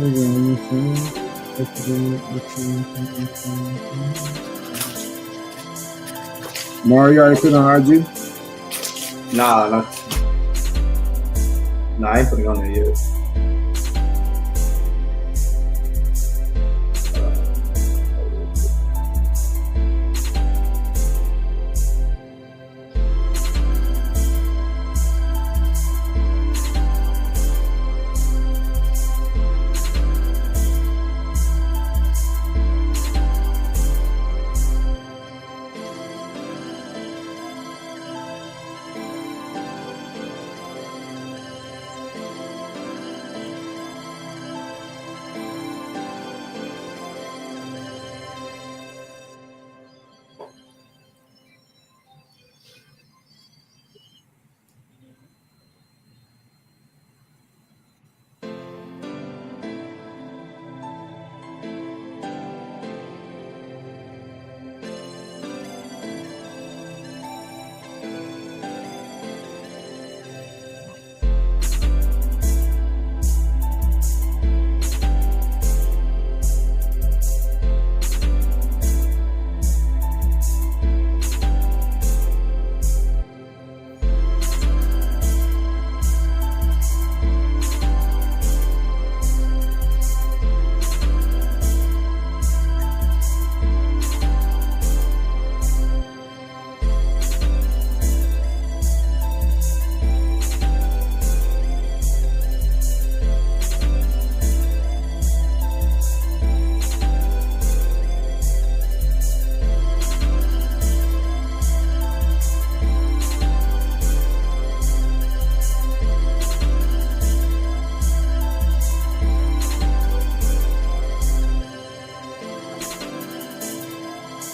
Mario, you already put on IG? Nah, I ain't putting on there yet.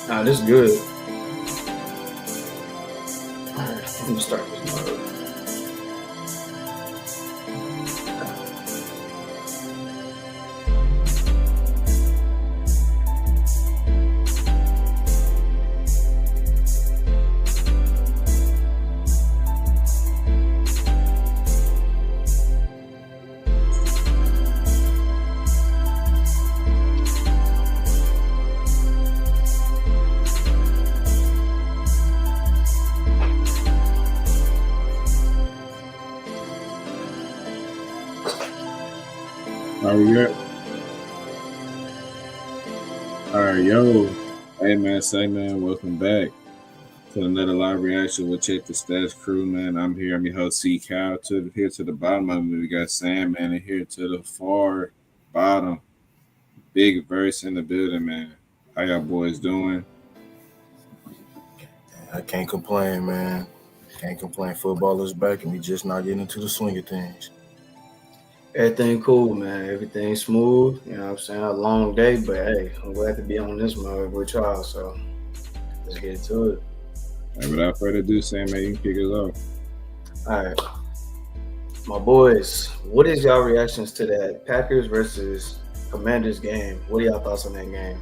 Nah, this is good. Let me start this mode. Are we good? All right, yo. Hey, man, say, man, welcome back to another live reaction with Check the Stats crew, man. I'm here. I'm your host, C. Cal. Here to the bottom of me, we got Sam, man, and here to the far bottom, Big Verse in the building, man. How y'all boys doing? I can't complain, man. Can't complain. Football is back, and we just not getting into the swing of things. Everything cool, man. Everything smooth. You know what I'm saying? A long day, but hey, I'm glad to be on this mode with y'all. So let's get into it. And without further ado, Sam, man, you can kick us off. All right. My boys, what is y'all reactions to that Packers versus Commanders game? What are y'all thoughts on that game?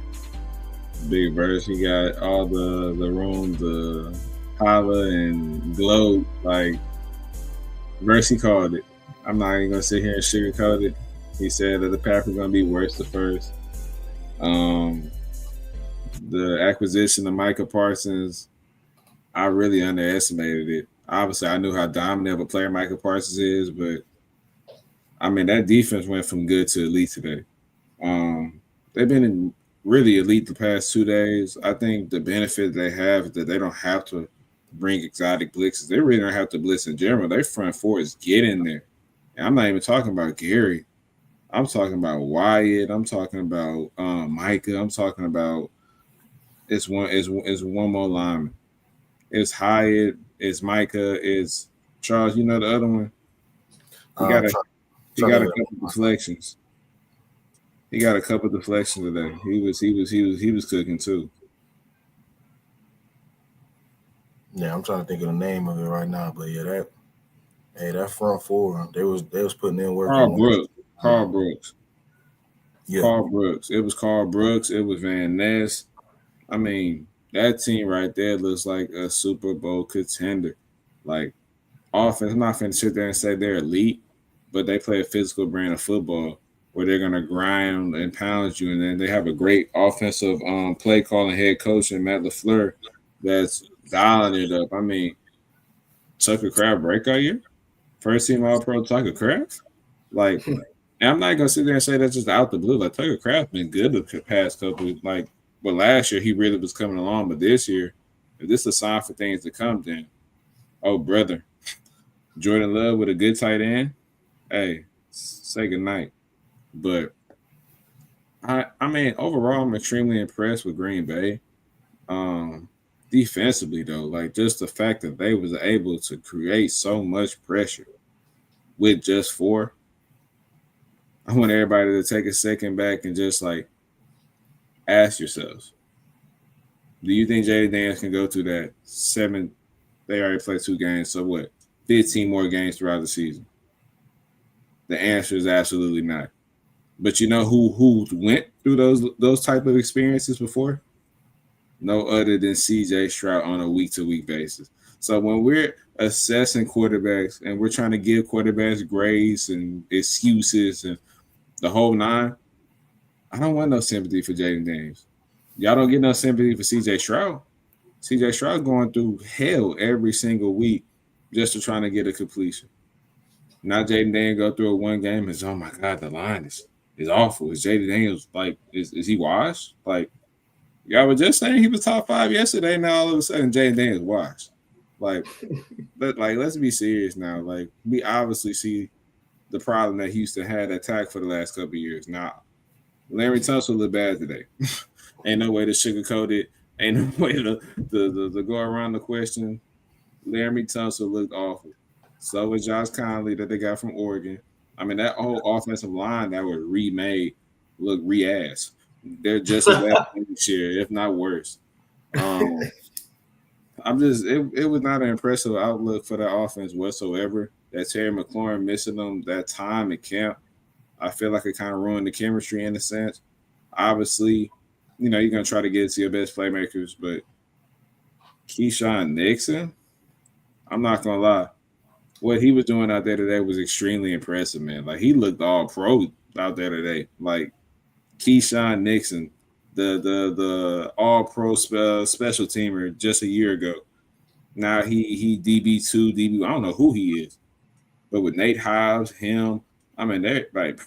Big Verse, he got all the room to holler and gloat. Like, Verse, he called it. I'm not even going to sit here and sugarcoat it. He said that the Packers are going to be worse at first. The acquisition of Micah Parsons, I really underestimated it. Obviously, I knew how dominant of a player Micah Parsons is, but, I mean, that defense went from good to elite today. They've been really elite the past 2 days. I think the benefit they have is that they don't have to bring exotic blitzes. They really don't have to blitz in general. Their front four is get in there. And I'm not even talking about Gary. I'm talking about Wyatt. I'm talking about Micah. I'm talking about it's one more lineman. It's Hyatt. It's Micah. It's Charles. You know the other one. He got a couple deflections. He got a couple deflections today. He was cooking too. Yeah, I'm trying to think of the name of it right now, but yeah, that front four, they was putting in work. Carl Brooks. Yeah. Carl Brooks. It was Carl Brooks. It was Van Ness. I mean, that team right there looks like a Super Bowl contender. Like, offense, I'm not finna sit there and say they're elite, but they play a physical brand of football. where they're gonna grind and pound you, and then they have a great offensive play calling head coach in Matt LaFleur that's dialing it up. I mean, Tucker Craft breakout year, first team All Pro Tucker Craft, like. And I'm not gonna sit there and say that's just out the blue. Like Tucker Craft been good the past couple. Like, but last year he really was coming along. But this year, if this is a sign for things to come, then oh brother, Jordan Love with a good tight end. Hey, say goodnight. But I mean, overall, I'm extremely impressed with Green Bay. Defensively though, like just the fact that they was able to create so much pressure with just 4. I want everybody to take a second back and just like ask yourselves, do you think Jayden Daniels can go through that 7? They already played 2 games, so what? 15 more games throughout the season? The answer is absolutely not. But you know who went through those type of experiences before? No other than CJ Stroud on a week-to-week basis. So when we're assessing quarterbacks and we're trying to give quarterbacks grades and excuses and the whole 9, I don't want no sympathy for Jayden Daniels. Y'all don't get no sympathy for CJ Stroud. CJ Stroud going through hell every single week just to trying to get a completion. Now Jayden Daniels go through a 1 game and oh my God, the line is awful. Is Jayden Daniels like is he washed? Like y'all were just saying he was top 5 yesterday. Now all of a sudden Jayden Daniels washed. Like let's be serious now. Like we obviously see the problem that Houston had attack for the last couple of years. Now, Larry Tunsil looked bad today. Ain't no way to sugarcoat it. Ain't no way to go around the question. Larry Tunsil looked awful. So was Josh Conley that they got from Oregon. I mean, that whole offensive line that was remade look re-ass. They're just as bad this year, if not worse. I'm just it was not an impressive outlook for that offense whatsoever. That Terry McLaurin missing them that time at camp, I feel like it kind of ruined the chemistry in a sense. Obviously, you know, you're gonna try to get to your best playmakers, but Keyshawn Nixon, I'm not gonna lie. What he was doing out there today was extremely impressive, man. Like he looked all pro out there today. Like Keyshawn Nixon, the all pro special teamer just a year ago. Now he DB2, DB. I don't know who he is, but with Nate Hobbs, him, I mean, they're like,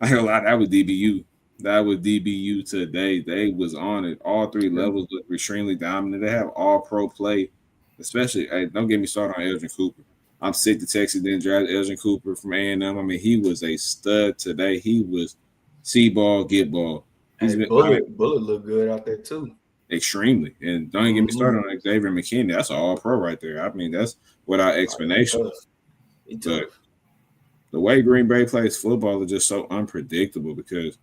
I ain't gonna lie, that was DBU. That was DBU today. They was on it. All 3 levels look extremely dominant. They have all pro play, especially. Hey, don't get me started on Elgin Cooper. I'm sick to Texas didn't draft Elgin Cooper from A&M. I mean, he was a stud today. He was see ball, get ball. Bullet looked good out there too. Extremely. And don't get me started on Xavier McKinney. That's an all pro right there. I mean, that's without explanation. But the way Green Bay plays football is just so unpredictable because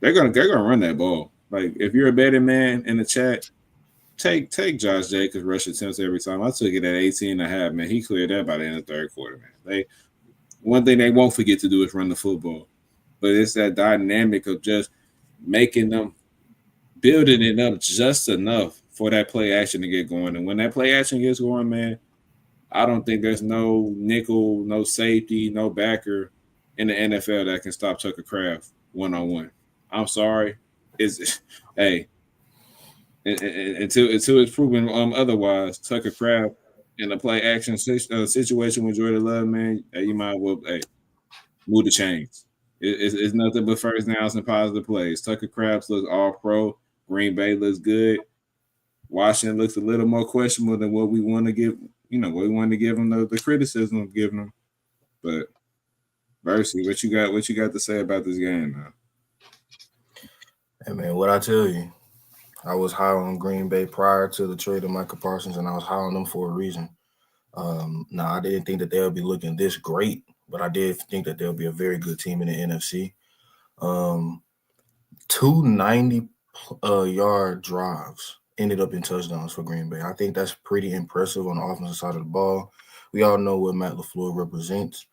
they're gonna run that ball. Like if you're a betting man in the chat, take Josh Jacobs rush attempts every time. I took it at 18.5, man. He cleared that by the end of the 3rd quarter, man. One thing they won't forget to do is run the football. But it's that dynamic of just making them building it up just enough for that play action to get going. And when that play action gets going, man, I don't think there's no nickel, no safety, no backer in the NFL that can stop Tucker Craft one-on-one. I'm sorry. Hey, until it's proven otherwise, Tucker Craft in the play action situation with Jordan Love, man, you might well move the chains. It's nothing but first downs and positive plays. Tucker Craft looks all pro. Green Bay looks good. Washington looks a little more questionable than what we want to give. You know, what we wanted to give them the criticism of giving them. But Versi, what you got to say about this game, man? Hey man, what I tell you, I was high on Green Bay prior to the trade of Micah Parsons, and I was high on them for a reason. Now I didn't think that they'll be looking this great, but I did think that they'll be a very good team in the NFC. 290 yard drives ended up in touchdowns for Green Bay. I think that's pretty impressive on the offensive side of the ball. We all know what Matt LaFleur represents.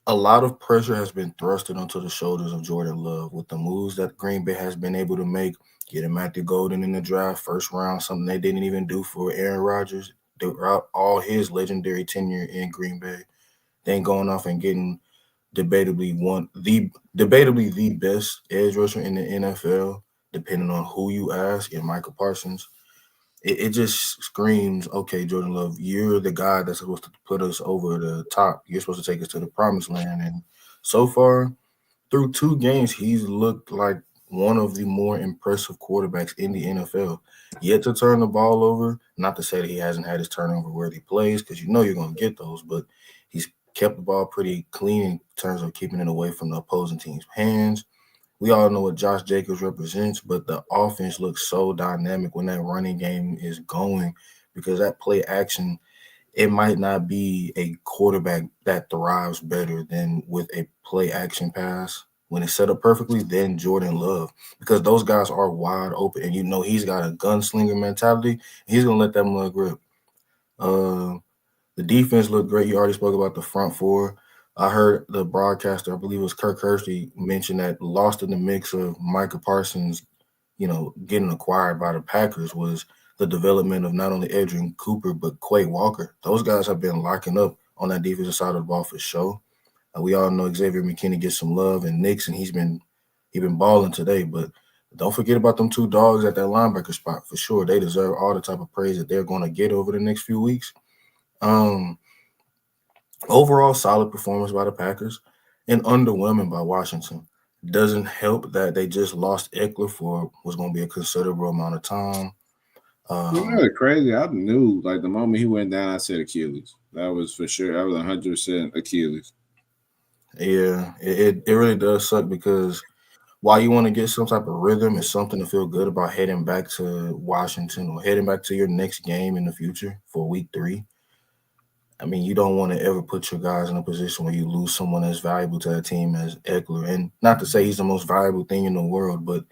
A lot of pressure has been thrusted onto the shoulders of Jordan Love with the moves that Green Bay has been able to make, getting Matthew Golden in the draft, 1st round, something they didn't even do for Aaron Rodgers throughout all his legendary tenure in Green Bay. Then going off and getting debatably the best edge rusher in the NFL, depending on who you ask, and Michael Parsons. It just screams, okay, Jordan Love, you're the guy that's supposed to put us over the top. You're supposed to take us to the promised land. And so far, through 2 games, he's looked like one of the more impressive quarterbacks in the NFL. Yet to turn the ball over, not to say that he hasn't had his turnover-worthy plays, because you know you're going to get those, but he's kept the ball pretty clean in terms of keeping it away from the opposing team's hands. We all know what Josh Jacobs represents, but the offense looks so dynamic when that running game is going, because that play action, it might not be a quarterback that thrives better than with a play action pass when it's set up perfectly than Jordan Love, because those guys are wide open, and you know he's got a gunslinger mentality. And he's gonna let that mug rip. The defense looked great. You already spoke about the front four. I heard the broadcaster, I believe it was Kirk Herbstreit, mention that lost in the mix of Micah Parsons, getting acquired by the Packers was the development of not only Edgerrin Cooper, but Quay Walker. Those guys have been locking up on that defensive side of the ball for sure. We all know Xavier McKinney gets some love, and Nixon, he's been balling today. But don't forget about them 2 dogs at that linebacker spot for sure. They deserve all the type of praise that they're going to get over the next few weeks. Overall, solid performance by the Packers and underwhelming by Washington. Doesn't help that they just lost Eckler for what's going to be a considerable amount of time. Crazy. I knew, like, the moment he went down, I said Achilles. That was for sure. That was 100% Achilles. Yeah, it really does suck, because while you want to get some type of rhythm and something to feel good about heading back to Washington or heading back to your next game in the future for week 3, I mean, you don't want to ever put your guys in a position where you lose someone as valuable to a team as Eckler. And not to say he's the most valuable thing in the world, but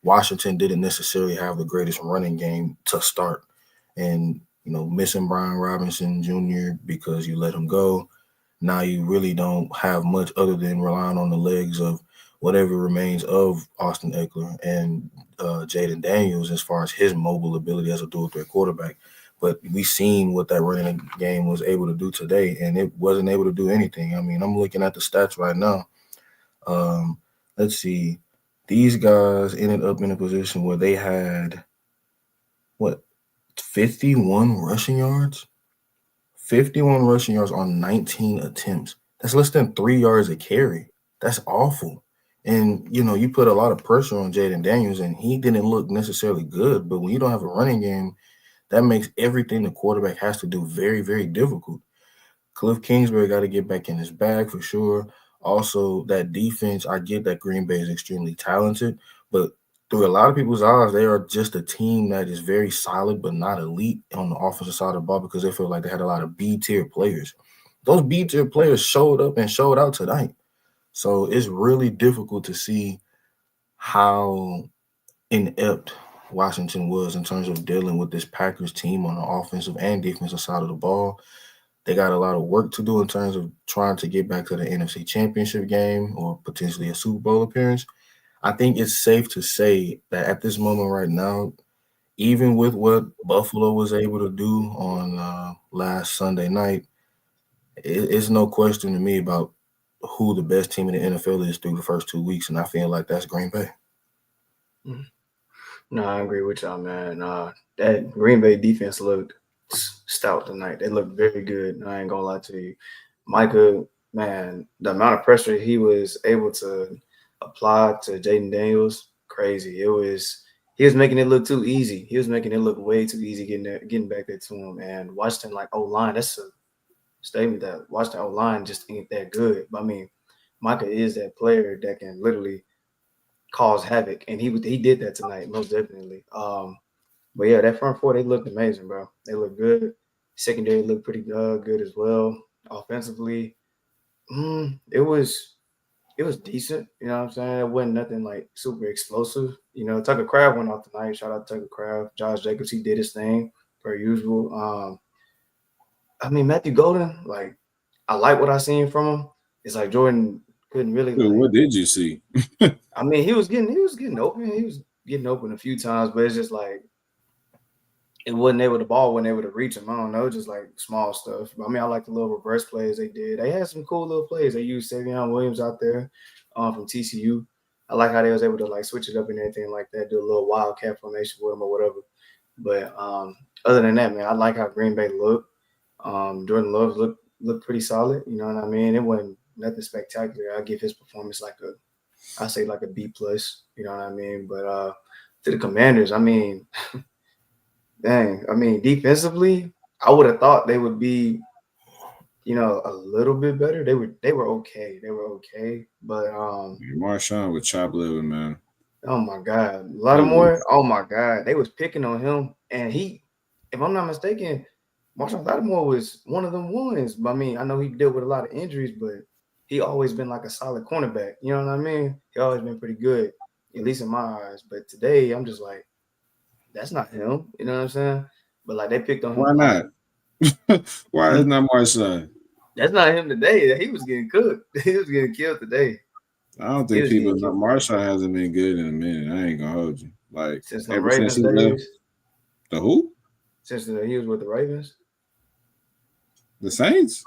Washington didn't necessarily have the greatest running game to start. And, missing Brian Robinson Jr. because you let him go, now you really don't have much other than relying on the legs of whatever remains of Austin Eckler and Jaden Daniels as far as his mobile ability as a dual threat quarterback. But we seen what that running game was able to do today, and it wasn't able to do anything. I mean, I'm looking at the stats right now. Let's see. These guys ended up in a position where they had, 51 rushing yards? 51 rushing yards on 19 attempts. That's less than 3 yards a carry. That's awful. And, you put a lot of pressure on Jaden Daniels, and he didn't look necessarily good. But when you don't have a running game, that makes everything the quarterback has to do very, very difficult. Cliff Kingsbury got to get back in his bag for sure. Also, that defense, I get that Green Bay is extremely talented, but through a lot of people's eyes, they are just a team that is very solid but not elite on the offensive side of the ball, because they feel like they had a lot of B-tier players. Those B-tier players showed up and showed out tonight. So it's really difficult to see how inept Washington was in terms of dealing with this Packers team on the offensive and defensive side of the ball. They got a lot of work to do in terms of trying to get back to the NFC Championship game or potentially a Super Bowl appearance. I think it's safe to say that at this moment right now, even with what Buffalo was able to do on last Sunday night, it's no question to me about who the best team in the NFL is through the first 2 weeks, and I feel like that's Green Bay. No, I agree with y'all, man. That Green Bay defense looked stout tonight. They looked very good. I ain't gonna lie to you. Micah, man, the amount of pressure he was able to apply to Jaden Daniels, crazy. He was making it look too easy. He was making it look way too easy getting back there to him. And Washington, like, O-line, that's a statement that Washington O-line just ain't that good. But I mean, Micah is that player that can literally cause havoc, and he did that tonight, most definitely. But yeah, that front four, they looked amazing, bro. They looked good. Secondary looked pretty good as well. Offensively, it was decent. You know what I'm saying? It wasn't nothing like super explosive. Tucker Craft went off tonight. Shout out to Tucker Craft. Josh Jacobs, he did his thing per usual. I mean, Matthew Golden, like, I like what I seen from him. It's like Jordan couldn't really. Dude, what did you see? I mean, he was getting open. He was getting open a few times, but it's just like it wasn't able, the ball wasn't able to reach him. I don't know, just like small stuff. But I mean, I like the little reverse plays they did. They had some cool little plays. They used Savion Williams out there from TCU. I like how they was able to like switch it up and everything like that, do a little wildcat formation with him or whatever. But other than that, man, I like how Green Bay looked. Jordan Love looked pretty solid. You know what I mean? It wasn't nothing spectacular. I give his performance I say like a B plus. You know what I mean? But to the Commanders, I mean, dang, I mean, defensively, I would have thought they would be, you know, a little bit better. They were okay. They were okay. But Marshawn with chop liver, man. oh my God, Lattimore, oh my God, they was picking on him, and he, if I'm not mistaken, Marshall Lattimore was one of them ones. But I mean, I know he dealt with a lot of injuries, but he always been like a solid cornerback. You know what I mean? He always been pretty good, at least in my eyes. But today, I'm just like, that's not him. You know what I'm saying? But like they picked on him. Why not? Why is not Marshawn? That's not him today. He was getting cooked. He was getting killed today. I don't think people know Marshawn hasn't been good in a minute. I ain't gonna hold you. Like since the ever Ravens since he left the who? Since he was with the Ravens. The Saints?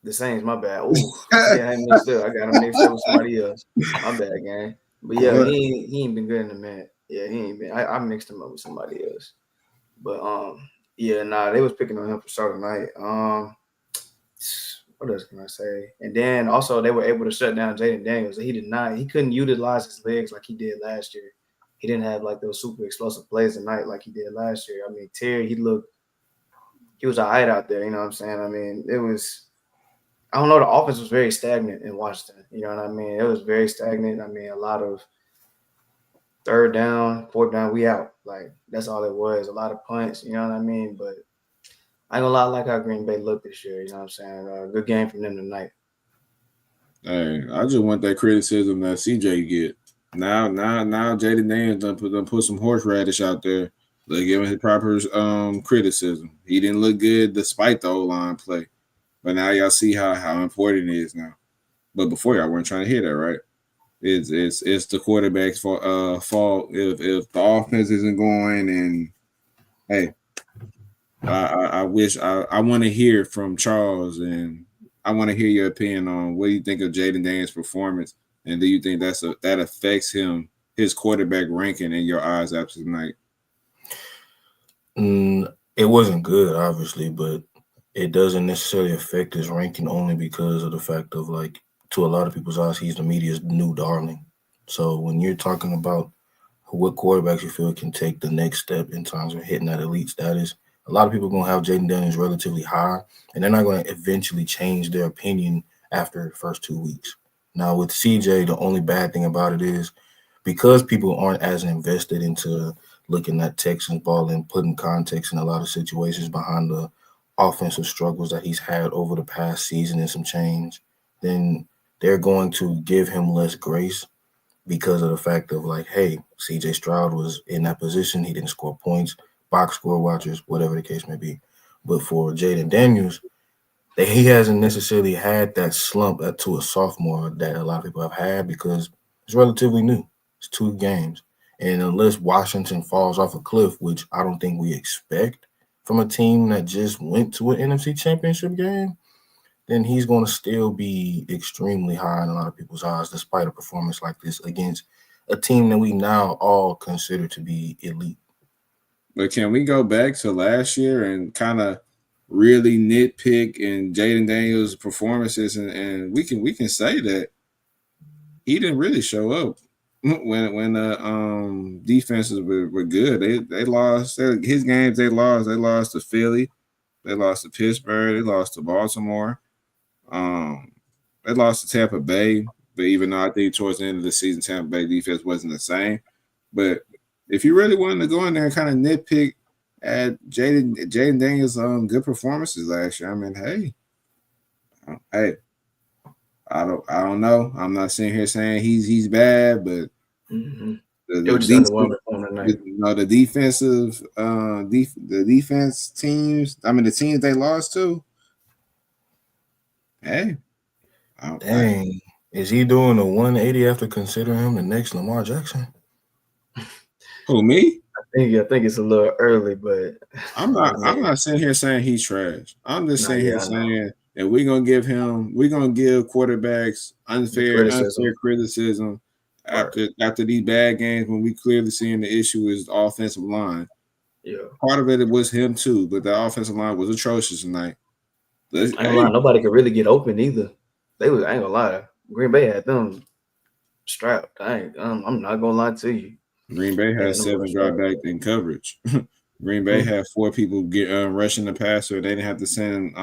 The Saints, my bad. Ooh, yeah, I mixed up. I got him mixed up with somebody else. My bad, gang. But yeah, he ain't been good in a minute. Yeah, he ain't been. I mixed him up with somebody else. But yeah, nah, they was picking on him for Saturday night. What else can I say? And then also they were able to shut down Jaden Daniels. He couldn't utilize his legs like he did last year. He didn't have like those super explosive plays tonight like he did last year. I mean, Terry, he was all right out there, you know what I'm saying? I mean, I don't know, the offense was very stagnant in Washington. You know what I mean? It was very stagnant. I mean, a lot of third down, fourth down, we out. Like, that's all it was. A lot of punts, you know what I mean? But I ain't gonna lie, I like how Green Bay looked this year. You know what I'm saying? Good game from them tonight. Hey, I just want that criticism that CJ get. Now Jaden Daniels done put some horseradish out there. They give him his proper criticism. He didn't look good despite the O-line play. But now y'all see how important it is now. But before y'all weren't trying to hear that, right? It's the quarterback's fault if the offense isn't going. And hey, I wish I want to hear from Charles, and I want to hear your opinion on what do you think of Jaden Daniels' performance, and do you think that affects his quarterback ranking in your eyes after tonight? It wasn't good, obviously, but it doesn't necessarily affect his ranking only because of the fact of, like, to a lot of people's eyes, he's the media's new darling. So when you're talking about what quarterbacks you feel can take the next step in terms of hitting that elite status, a lot of people are going to have Jaden Daniels relatively high, and they're not going to eventually change their opinion after the first 2 weeks. Now, with CJ, the only bad thing about it is because people aren't as invested into looking at Texans ball and putting context in a lot of situations behind the offensive struggles that he's had over the past season and some change, then they're going to give him less grace because of the fact of, like, hey, CJ Stroud was in that position. He didn't score points, box score watchers, whatever the case may be. But for Jaden Daniels, he hasn't necessarily had that slump to a sophomore that a lot of people have had because it's relatively new. It's 2 games. And unless Washington falls off a cliff, which I don't think we expect from a team that just went to an NFC Championship game, then he's going to still be extremely high in a lot of people's eyes, despite a performance like this against a team that we now all consider to be elite. But can we go back to last year and kind of really nitpick in Jaden Daniels' performances, and we can say that he didn't really show up when the defenses were good. They lost his games. They lost to Philly, they lost to Pittsburgh, they lost to Baltimore, they lost to Tampa Bay. But even though I think towards the end of the season Tampa Bay defense wasn't the same, but if you really wanted to go in there and kind of nitpick at Jaden Daniels' good performances last year, I mean, hey, I don't know. I'm not sitting here saying he's bad, but the defensive the defense teams. I mean, the teams they lost to. Hey, dang, is he doing a 180 after considering him the next Lamar Jackson? Who, me? think it's a little early, but I'm not sitting here saying he's trash. I'm just sitting here I know. saying that we're gonna give quarterbacks unfair criticism Right. after these bad games when we clearly seeing the issue is the offensive line. Yeah. Part of it was him too, but the offensive line was atrocious tonight. I ain't gonna lie, nobody could really get open either. I ain't gonna lie. Green Bay had them strapped. I'm not gonna lie to you. Green Bay Yeah, had 7 drop back in coverage. Green Bay had 4 people get rushing the passer. They didn't have to send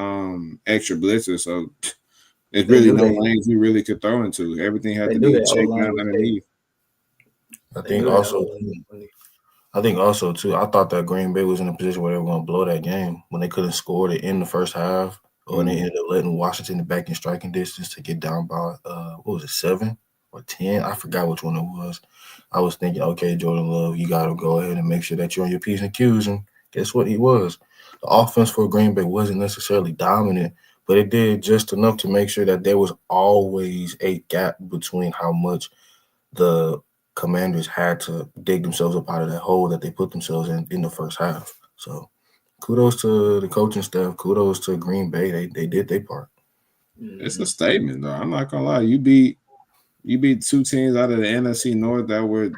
extra blitzers, so there's really no lanes we really could throw into. Everything had to be checked down underneath. I think also too, I thought that Green Bay was in a position where they were going to blow that game when they couldn't score to end the first half, or they ended up letting Washington back in striking distance to get down by 7 or 10? I forgot which one it was. I was thinking, okay, Jordan Love, you got to go ahead and make sure that you're on your P's and Q's, and guess what? He was. The offense for Green Bay wasn't necessarily dominant, but it did just enough to make sure that there was always a gap between how much the Commanders had to dig themselves up out of that hole that they put themselves in the first half. So kudos to the coaching staff. Kudos to Green Bay. They did their part. It's a statement, though. I'm not gonna lie. You beat 2 teams out of the NFC North that were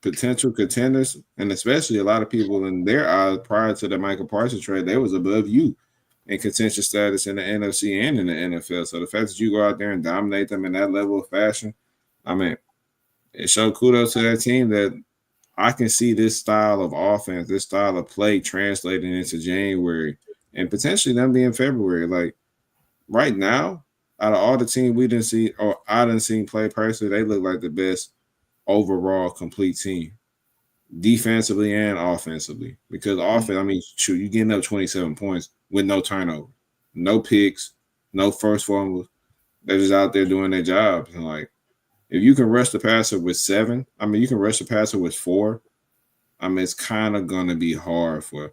potential contenders, and especially a lot of people in their eyes prior to the Michael Parsons trade, they was above you in contention status in the NFC and in the NFL. So the fact that you go out there and dominate them in that level of fashion, I mean, it showed kudos to that team that I can see this style of offense, this style of play translating into January and potentially them being February. Like right now, out of all the teams we didn't see or I didn't see play personally, they look like the best overall complete team, defensively and offensively. Because offense, I mean, shoot, you getting up 27 points with no turnover, no picks, no first fumbles. They're just out there doing their jobs. And like, if you can rush the passer with 7, I mean, you can rush the passer with 4. I mean, it's kind of going to be hard for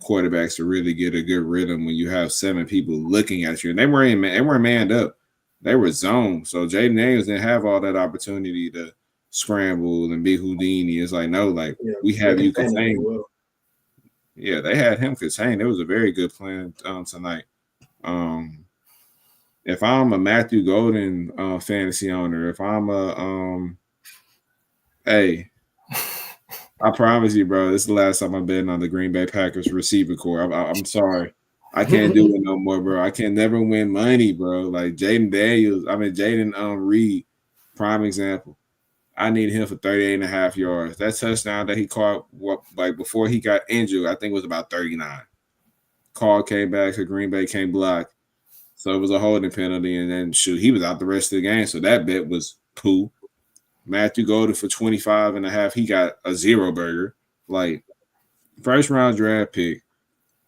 quarterbacks to really get a good rhythm when you have 7 people looking at you. And they weren't manned up. They were zoned. So Jaden Daniels didn't have all that opportunity to scramble and be Houdini. It's like, no, like we have you contained. Well. Yeah, they had him contained. It was a very good plan tonight. If I'm a Matthew Golden fantasy owner, if I'm hey, I promise you, bro, this is the last time I'm betting on the Green Bay Packers receiver core. I'm sorry. I can't do it no more, bro. I can never win money, bro. Like Jaden Reed, prime example. I need him for 38.5 yards. That touchdown that he caught before he got injured, I think it was about 39. Call came back, so Green Bay came block. So it was a holding penalty, and then he was out the rest of the game. So that bet was poo. Matthew Golden for 25.5, he got a 0 burger. Like first round draft pick.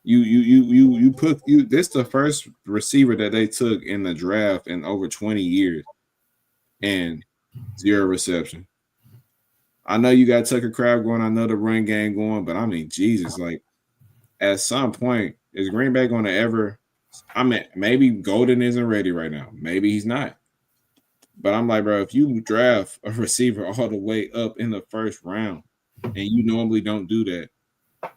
This the first receiver that they took in the draft in over 20 years, and 0 reception. I know you got Tucker Crab going, I know the run game going, but I mean, Jesus, like at some point, is Green Bay going to ever? I mean, maybe Golden isn't ready right now. Maybe he's not. But I'm like, bro, if you draft a receiver all the way up in the first round and you normally don't do that,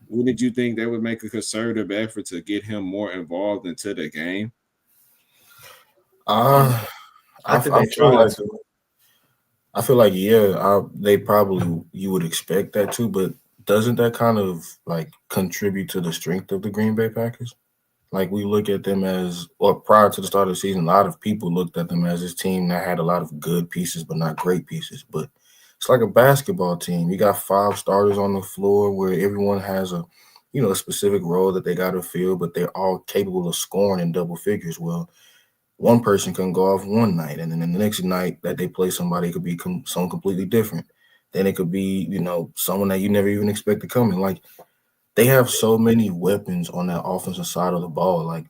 wouldn't you think they would make a concerted effort to get him more involved into the game? I think they tried to. I feel like, they probably, you would expect that too, but doesn't that kind of like contribute to the strength of the Green Bay Packers? Like we look at them as, or prior to the start of the season, a lot of people looked at them as this team that had a lot of good pieces, but not great pieces. But it's like a basketball team. You got 5 starters on the floor where everyone has a specific role that they got to fill, but they're all capable of scoring in double figures. Well, one person can go off one night, and then the next night that they play somebody could be someone completely different. Then it could be, someone that you never even expect to come in. Like, they have so many weapons on that offensive side of the ball. Like,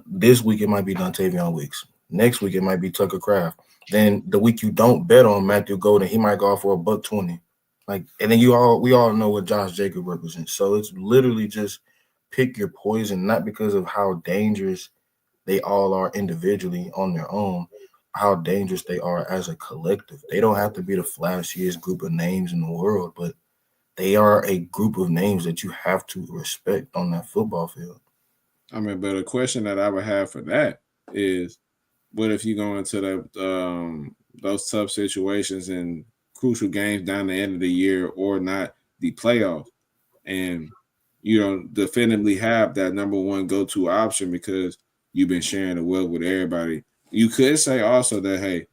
this week it might be Dontavion Wicks. Next week it might be Tucker Kraft. Then the week you don't bet on Matthew Golden, he might go off for $120. Like, and then we all know what Josh Jacobs represents. So it's literally just pick your poison, not because of how dangerous they all are individually on their own, how dangerous they are as a collective. They don't have to be the flashiest group of names in the world, but they are a group of names that you have to respect on that football field. I mean, but a question that I would have for that is, what if you go into those tough situations and crucial games down the end of the year or not the playoffs, and you don't definitively have that number one go-to option because you've been sharing the wealth with everybody? You could say also that, hey,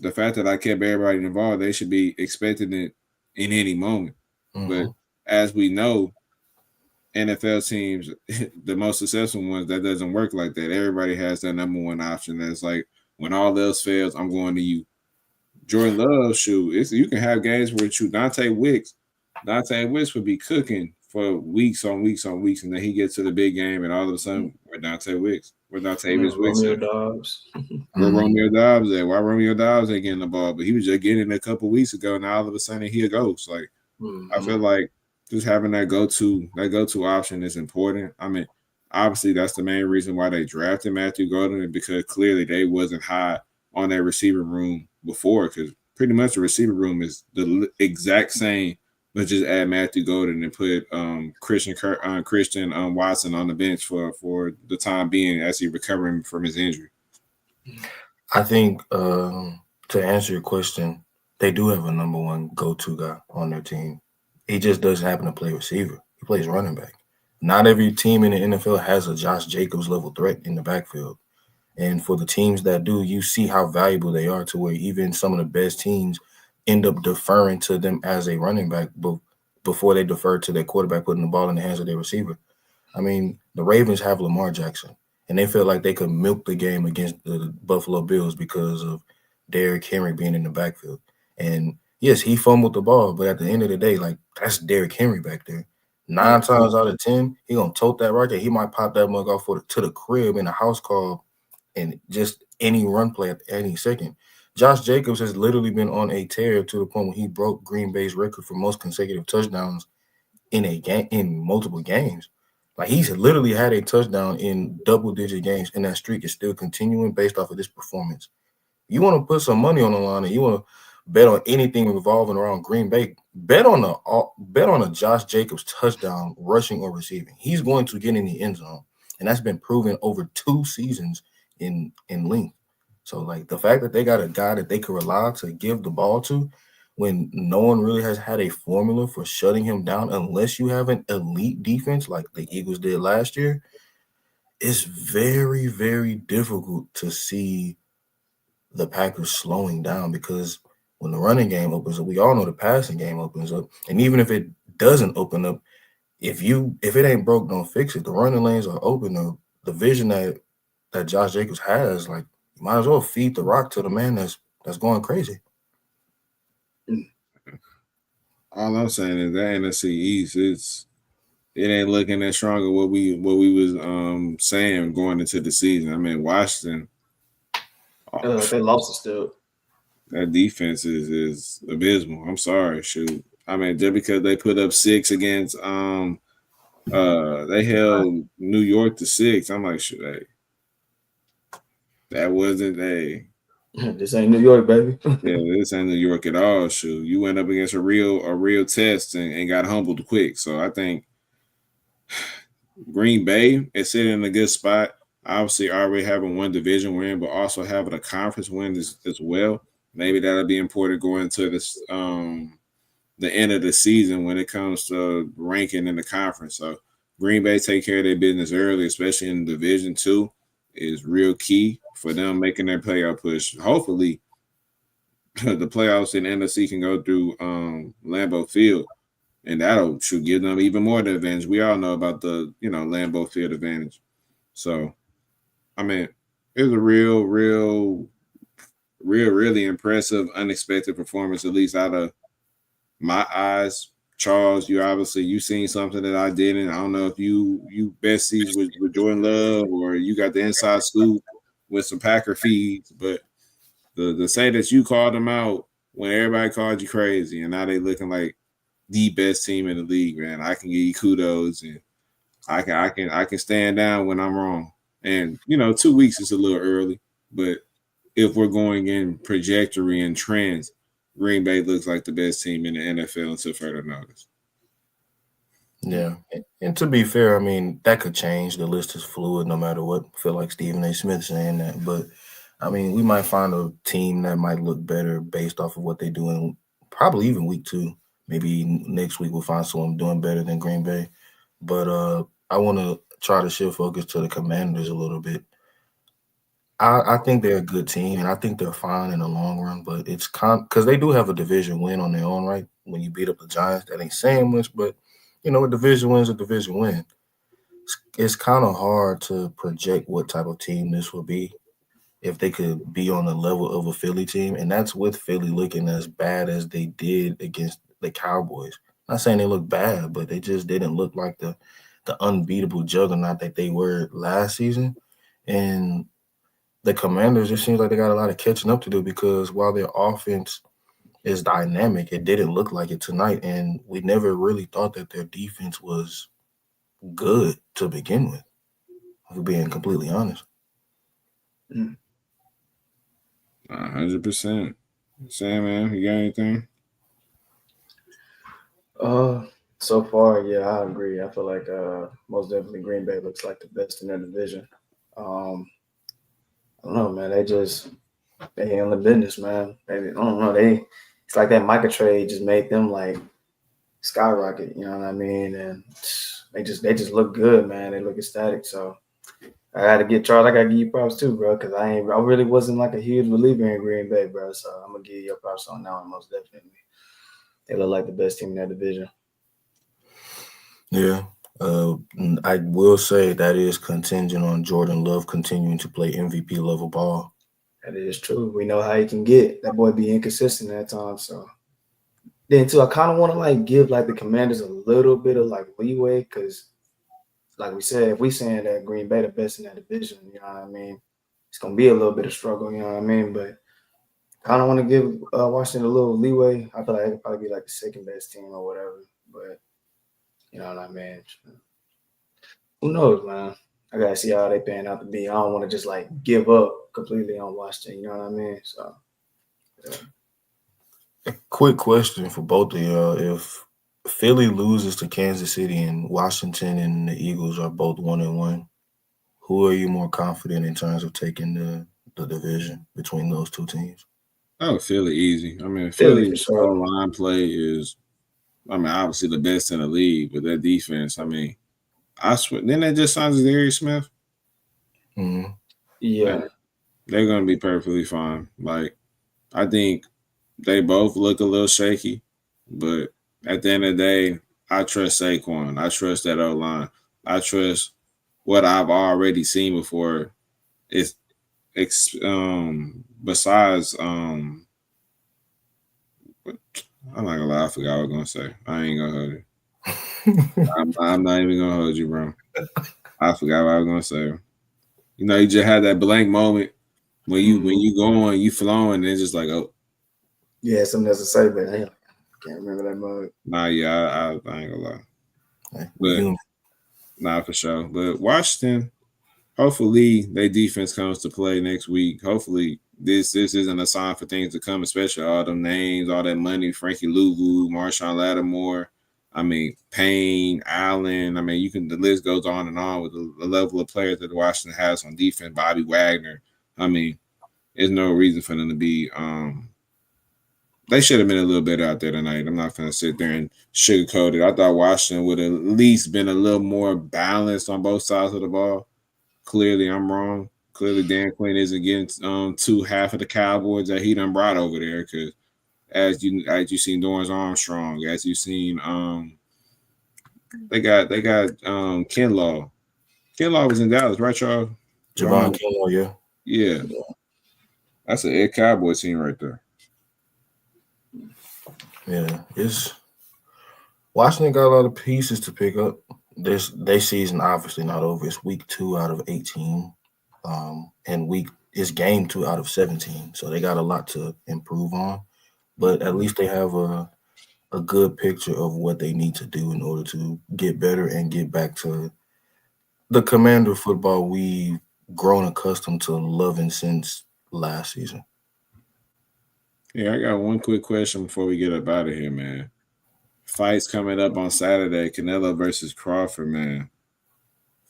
the fact that I kept everybody involved, they should be expecting it in any moment. But as we know, NFL teams, the most successful ones, that doesn't work like that. Everybody has that number one option. That's like, when all else fails, I'm going to you. Jordan Love, you can have games where Dante Wicks would be cooking for weeks on weeks on weeks, and then he gets to the big game, and all of a sudden, where Dante Wicks? Where Dontavious Wicks? Romeo Dobbs. Where Romeo Dobbs at? Why Romeo Dobbs ain't getting the ball? But he was just getting it a couple weeks ago, and now all of a sudden he a ghost. Like, I feel like just having that go-to option is important. I mean, obviously that's the main reason why they drafted Matthew Golden, because clearly they wasn't high on that receiver room before, because pretty much the receiver room is the exact same, but just add Matthew Golden and put Christian Watson on the bench for the time being as he recovering from his injury. I think to answer your question, they do have a number one go-to guy on their team. He just doesn't happen to play receiver. He plays running back. Not every team in the NFL has a Josh Jacobs level threat in the backfield. And for the teams that do, you see how valuable they are, to where even some of the best teams end up deferring to them as a running back before they defer to their quarterback putting the ball in the hands of their receiver. I mean, the Ravens have Lamar Jackson, and they feel like they could milk the game against the Buffalo Bills because of Derrick Henry being in the backfield. And yes, he fumbled the ball, but at the end of the day, like, that's Derrick Henry back there. 9 times out of 10, he gonna tote that right there. He might pop that mug off to the crib in a house call, and just any run play at any second. Josh Jacobs has literally been on a tear to the point where he broke Green Bay's record for most consecutive touchdowns in a game, in multiple games. Like, he's literally had a touchdown in double-digit games, and that streak is still continuing based off of this performance. You want to put some money on the line, and you want to bet on anything revolving around Green Bay, bet on a Josh Jacobs touchdown, rushing or receiving. He's going to get in the end zone, and that's been proven over 2 seasons in length. So, like, the fact that they got a guy that they could rely to give the ball to when no one really has had a formula for shutting him down, unless you have an elite defense like the Eagles did last year, it's very, very difficult to see the Packers slowing down, because when the running game opens up, we all know the passing game opens up. And even if it doesn't open up, if it ain't broke, don't fix it. The running lanes are open. The vision that Josh Jacobs has, like, you might as well feed the rock to the man that's going crazy. All I'm saying is that NFC East, it ain't looking that strong as what we was saying going into the season. I mean, Washington, they lost it still. That defense is abysmal. I'm sorry, shoot. I mean, just because they put up 6 against they held New York to 6. I'm like, shoot, hey, that wasn't this ain't New York, baby. Yeah, this ain't New York at all. Shoot, you went up against a real test and got humbled quick. So I think Green Bay is sitting in a good spot. Obviously, already having one division win, but also having a conference win as well. Maybe that'll be important going into this the end of the season when it comes to ranking in the conference. So Green Bay take care of their business early, especially in Division 2, is real key for them making their playoff push. Hopefully, the playoffs in the NFC can go through Lambeau Field, and that'll give them even more the advantage. We all know about the Lambeau Field advantage. So, I mean, it was a really impressive, unexpected performance, at least out of my eyes. Charles, you seen something that I didn't. I don't know if you best sees with Jordan Love, or you got the inside scoop with some Packer feeds, but the say that you called them out when everybody called you crazy, and now they looking like the best team in the league, man. I can give you kudos, and I can stand down when I'm wrong. And 2 weeks is a little early, but if we're going in trajectory and trends, Green Bay looks like the best team in the NFL until further notice. Yeah. And to be fair, I mean, that could change. The list is fluid no matter what. I feel like Stephen A. Smith saying that. But, I mean, we might find a team that might look better based off of what they do in probably even week 2. Maybe next week we'll find someone doing better than Green Bay. But I want to try to shift focus to the Commanders a little bit. I think they're a good team, and I think they're fine in the long run. But it's because they do have a division win on their own right. When you beat up the Giants, that ain't saying much, but a division win's a division win. It's kind of hard to project what type of team this will be if they could be on the level of a Philly team, and that's with Philly looking as bad as they did against the Cowboys. Not saying they look bad, but they just didn't look like the unbeatable juggernaut that they were last season. And the Commanders, it seems like they got a lot of catching up to do because while their offense is dynamic, it didn't look like it tonight. And we never really thought that their defense was good to begin with, if we're being completely honest. 100%. Sam, man, you got anything? So far, yeah, I agree. I feel like most definitely Green Bay looks like the best in their division. I don't know, man. They in the business, man. I don't know. It's like that Micah trade just made them like skyrocket. You know what I mean? And they just look good, man. They look ecstatic. So I got to get Charles. I got to give you props too, bro, because I really wasn't like a huge believer in Green Bay, bro. So I'm gonna give you your props on that one, most definitely. They look like the best team in that division. Yeah. I will say that is contingent on Jordan Love continuing to play MVP level ball. That is true. We know how he can get. That boy be inconsistent at times. So then too, I kind of want to like give like the Commanders a little bit of like leeway because, like we said, if we saying that Green Bay the best in that division, you know what I mean, it's gonna be a little bit of struggle. You know what I mean, but I don't want to give Washington a little leeway. I feel like it could probably be like the second best team or whatever. But you know what I mean. Who knows, man? I gotta see how they pan out to be. I don't want to just like give up completely on Washington. You know what I mean? So, yeah. Quick question for both of y'all: if Philly loses to Kansas City and Washington and the Eagles are both 1-1, who are you more confident in terms of taking the division between those two teams? Oh, Philly easy. I mean, Philly for Philly's sure. line play is, obviously the best in the league, but their defense, I swear, didn't they just sign Darius Smith? Mm-hmm. Yeah. They're going to be perfectly fine. Like, I think they both look a little shaky, but at the end of the day, I trust Saquon. I trust that O-line. I trust what I've already seen before. Besides, I'm not gonna lie, I forgot what I was gonna say. I ain't gonna hold you. I'm not even gonna hold you, bro. I forgot what I was gonna say. You just had that blank moment when you going, you flowing, and it's just like, oh. Yeah, something else to say, but I can't remember that moment. Nah, yeah, I ain't gonna lie. But nah, for sure. But Washington, hopefully their defense comes to play next week. Hopefully this isn't a sign for things to come, especially all them names, all that money, Frankie Louvu, Marshawn Lattimore, Payne, Allen. The list goes on and on with the level of players that Washington has on defense, Bobby Wagner. There's no reason for them to be they should have been a little better out there tonight. I'm not going to sit there and sugarcoat it. I thought Washington would have at least been a little more balanced on both sides of the ball. Clearly, I'm wrong. Clearly, Dan Quinn isn't getting to half of the Cowboys that he done brought over there. Because as you seen Dorrance Armstrong, as you seen they got Kinlaw. Kinlaw was in Dallas, right, y'all? Javon Kinlaw, yeah. That's an Ed Cowboy team right there. Yeah, Washington got a lot of pieces to pick up. Their season obviously not over. It's week 2 out of 18, and it's game 2 out of 17. So they got a lot to improve on, but at least they have a good picture of what they need to do in order to get better and get back to the Commander football we've grown accustomed to loving since last season. Yeah, I got one quick question before we get up out of here, man. Fights coming up on Saturday, Canelo versus Crawford, man.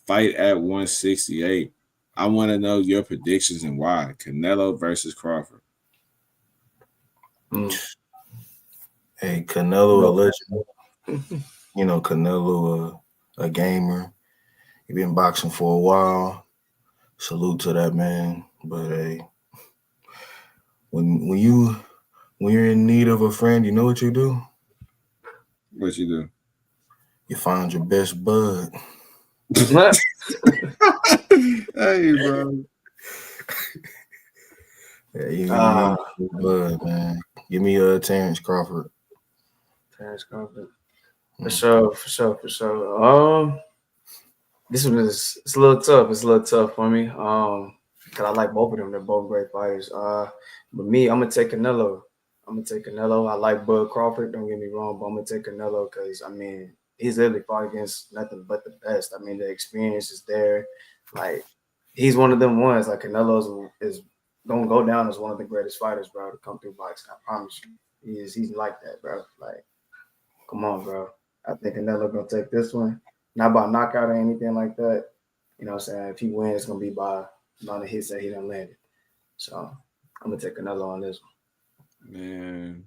Fight at 168. I want to know your predictions and why. Canelo versus Crawford. Mm. Hey, Canelo, a No. legend. You know, Canelo, a gamer. He been boxing for a while. Salute to that man. But hey, when you're in need of a friend, you know what you do? What you do? You find your best bud. Hey, bro. Yeah, you Ah. need your bud, man. Give me Terrence Crawford. Terrence Crawford. Mm. For sure. This one is it's a little tough. It's a little tough for me. Cause I like both of them. They're both great fighters. But me, I'm gonna take Canelo. I like Bud Crawford. Don't get me wrong, but I'm gonna take Canelo because I mean he's literally fought against nothing but the best. I mean the experience is there. Like he's one of them ones. Like Canelo is gonna go down as one of the greatest fighters, bro, to come through boxing. I promise you. He's like that, bro. Like, come on, bro. I think Canelo gonna take this one. Not by knockout or anything like that. You know what I'm saying? If he wins, it's gonna be by the amount of hits that he done landed. So I'm gonna take Canelo on this one. Man,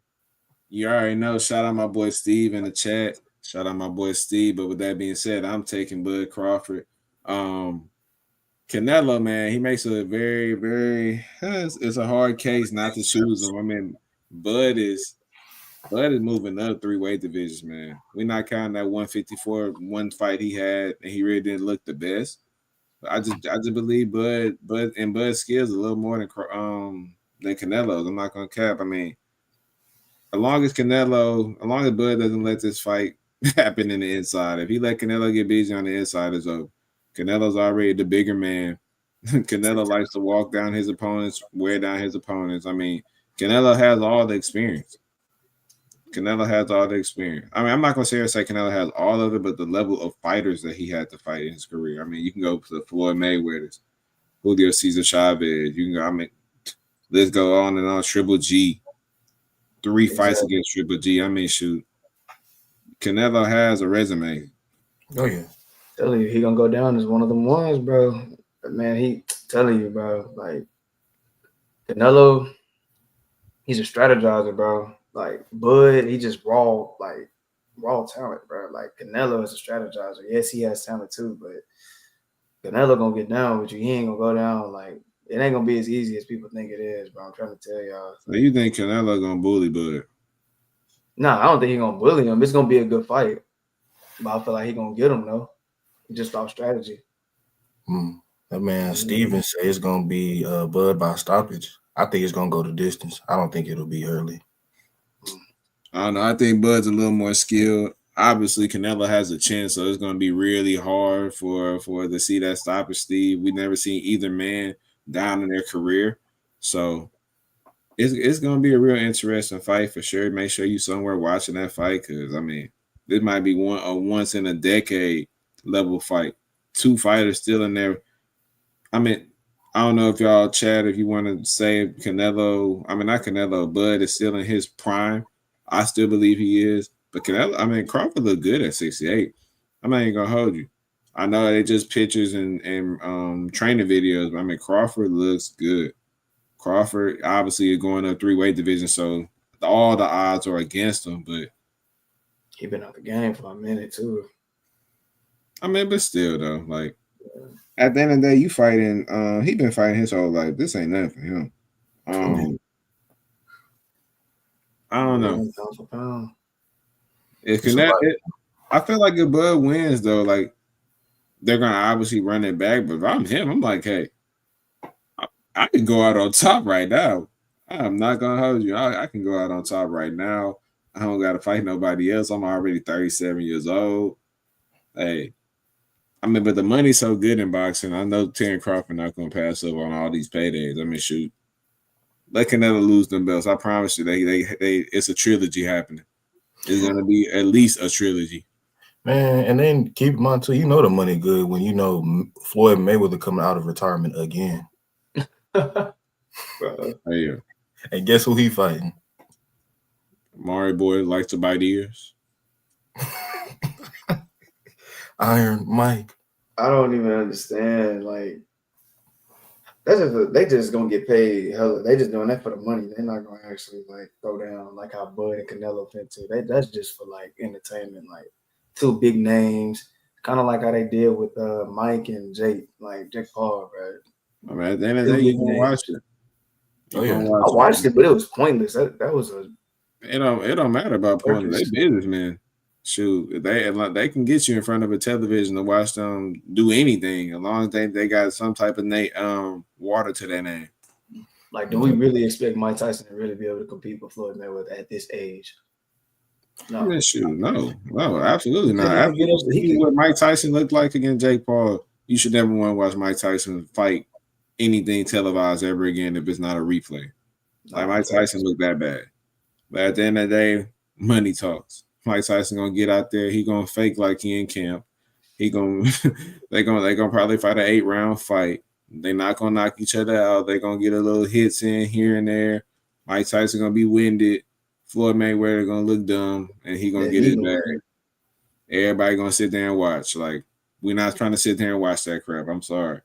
you already know. Shout out my boy Steve in the chat. Shout out my boy Steve. But with that being said, I'm taking Bud Crawford. Canelo, man, he makes a very, very. It's a hard case not to choose him. I mean, Bud is moving up 3 weight divisions, man. We're not counting that 154 one fight he had, and he really didn't look the best. But I just believe Bud's skills a little more than Canelo's. I'm not gonna cap. I mean, as long as Bud doesn't let this fight happen in the inside, if he let Canelo get busy on the inside, it's over. Canelo's already the bigger man. Canelo likes to walk down his opponents, wear down his opponents. I mean, Canelo has all the experience. I mean, I'm not gonna say Canelo has all of it, but the level of fighters that he had to fight in his career. I mean, you can go to Floyd Mayweather's, Julio Cesar Chavez. You can go. I mean, let's go on and on. Triple G, 3 fights against Triple G. I mean, shoot, Canelo has a resume. Oh yeah. Telling you, he gonna go down as one of them ones, bro. But man, he telling you, bro. Like Canelo, he's a strategizer, bro. Like Bud, he just raw talent, bro. Like Canelo is a strategizer. Yes, he has talent too, but Canelo gonna get down with you. He ain't gonna go down like it ain't gonna be as easy as people think it is, bro. I'm trying to tell y'all. So you think Canelo gonna bully Bud? Nah, I don't think he's gonna bully him. It's gonna be a good fight. But I feel like he gonna get him though. Just off strategy. That man Steven say it's gonna be Bud by stoppage. I think it's gonna go the distance. I don't think it'll be early. I don't know. I think Bud's a little more skilled. Obviously, Canelo has a chin, so it's going to be really hard for to see that stoppage. Steve, we never seen either man down in their career, so it's going to be a real interesting fight for sure. Make sure you somewhere watching that fight because I mean, this might be a once in a decade level fight. 2 fighters still in there. I mean, I don't know if y'all chat if you want to say Canelo. I mean, not Canelo, Bud is still in his prime. I still believe he is. But Canelo, I mean, Crawford looked good at 68. I'm not even gonna hold you. I know they just pictures and training videos, but I mean Crawford looks good. Crawford obviously is going up 3-weight division, so all the odds are against him. But he been out the game for a minute too. I mean, but still though, like at the end of the day, you fighting. He been fighting his whole life. This ain't nothing for him. I don't know. Pound for pound. I feel like if Bud wins, though, like they're gonna obviously run it back. But if I'm him, I'm like, hey, I can go out on top right now. I'm not gonna hold you. I can go out on top right now. I don't gotta fight nobody else. I'm already 37 years old. Hey, I mean, but the money's so good in boxing. I know Terrence Crawford not gonna pass up on all these paydays. I mean, shoot. Let Canelo lose them belts. I promise you, it's a trilogy happening. It's gonna be at least a trilogy, man. And then keep in mind too, you know the money good when you know Floyd Mayweather coming out of retirement again. yeah. And guess who he fighting? Mari boy likes to bite ears. Iron Mike. I don't even understand. Like, they just gonna get paid. Hell, they just doing that for the money. They're not gonna actually like throw down like how Bud and Canelo fit to. That's just for like entertainment. Like two big names, kind of like how they did with Mike and Jake, like Jake Paul, right? I mean, at the end of the day, you gonna watch it. Oh, yeah. I watched it, but it was pointless. That was a It don't matter about pointing. They businessmen. Shoot, they can get you in front of a television to watch them do anything as long as they got some type of water to their name. like, do we really expect Mike Tyson to really be able to compete with Floyd Mayweather at this age? No, Shoot, no, absolutely not. He After can get up- he you see can- what Mike Tyson looked like against Jake Paul, you should never want to watch Mike Tyson fight anything televised ever again if it's not a replay. Like Mike Tyson looked that bad. But at the end of the day, money talks. Mike Tyson gonna get out there. He gonna fake like he in camp. He gonna they gonna probably fight an 8-round fight. They not gonna knock each other out. They gonna get a little hits in here and there. Mike Tyson gonna be winded. Floyd Mayweather gonna look dumb, and he gonna get his bag. Everybody gonna sit there and watch. Like, we're not trying to sit there and watch that crap. I'm sorry.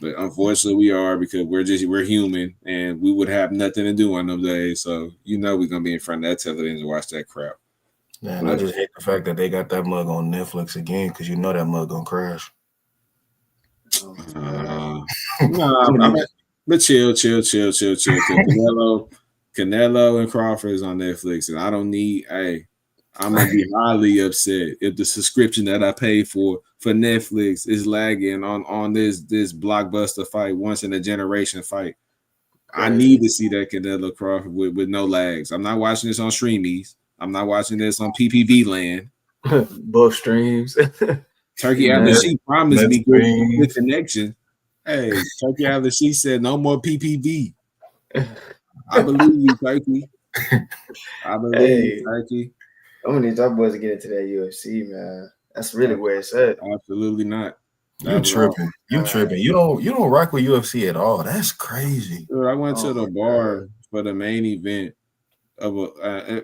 But unfortunately, we are, because we're human, and we would have nothing to do on those days. So we're gonna be in front of that television to watch that crap. Man, I just hate the fact that they got that mug on Netflix again, because you know that mug gonna crash. But chill. Canelo and Crawford is on Netflix, and I don't need. I'm gonna be highly upset if the subscription that I paid for Netflix is lagging on this blockbuster fight, once in a generation fight. I need to see that Canelo Crawford with no lags. I'm not watching this on Streamies. I'm not watching this on PPV land. Both streams. Turkey After She promised me good connection. Hey, Turkey After She said no more PPV. I believe you, Turkey. I believe you, Turkey. I'm gonna need y'all boys to get into that UFC, man. That's really where it's at. Absolutely not. You tripping. You tripping. You don't rock with UFC at all. That's crazy. Dude, I went to the bar for the main event of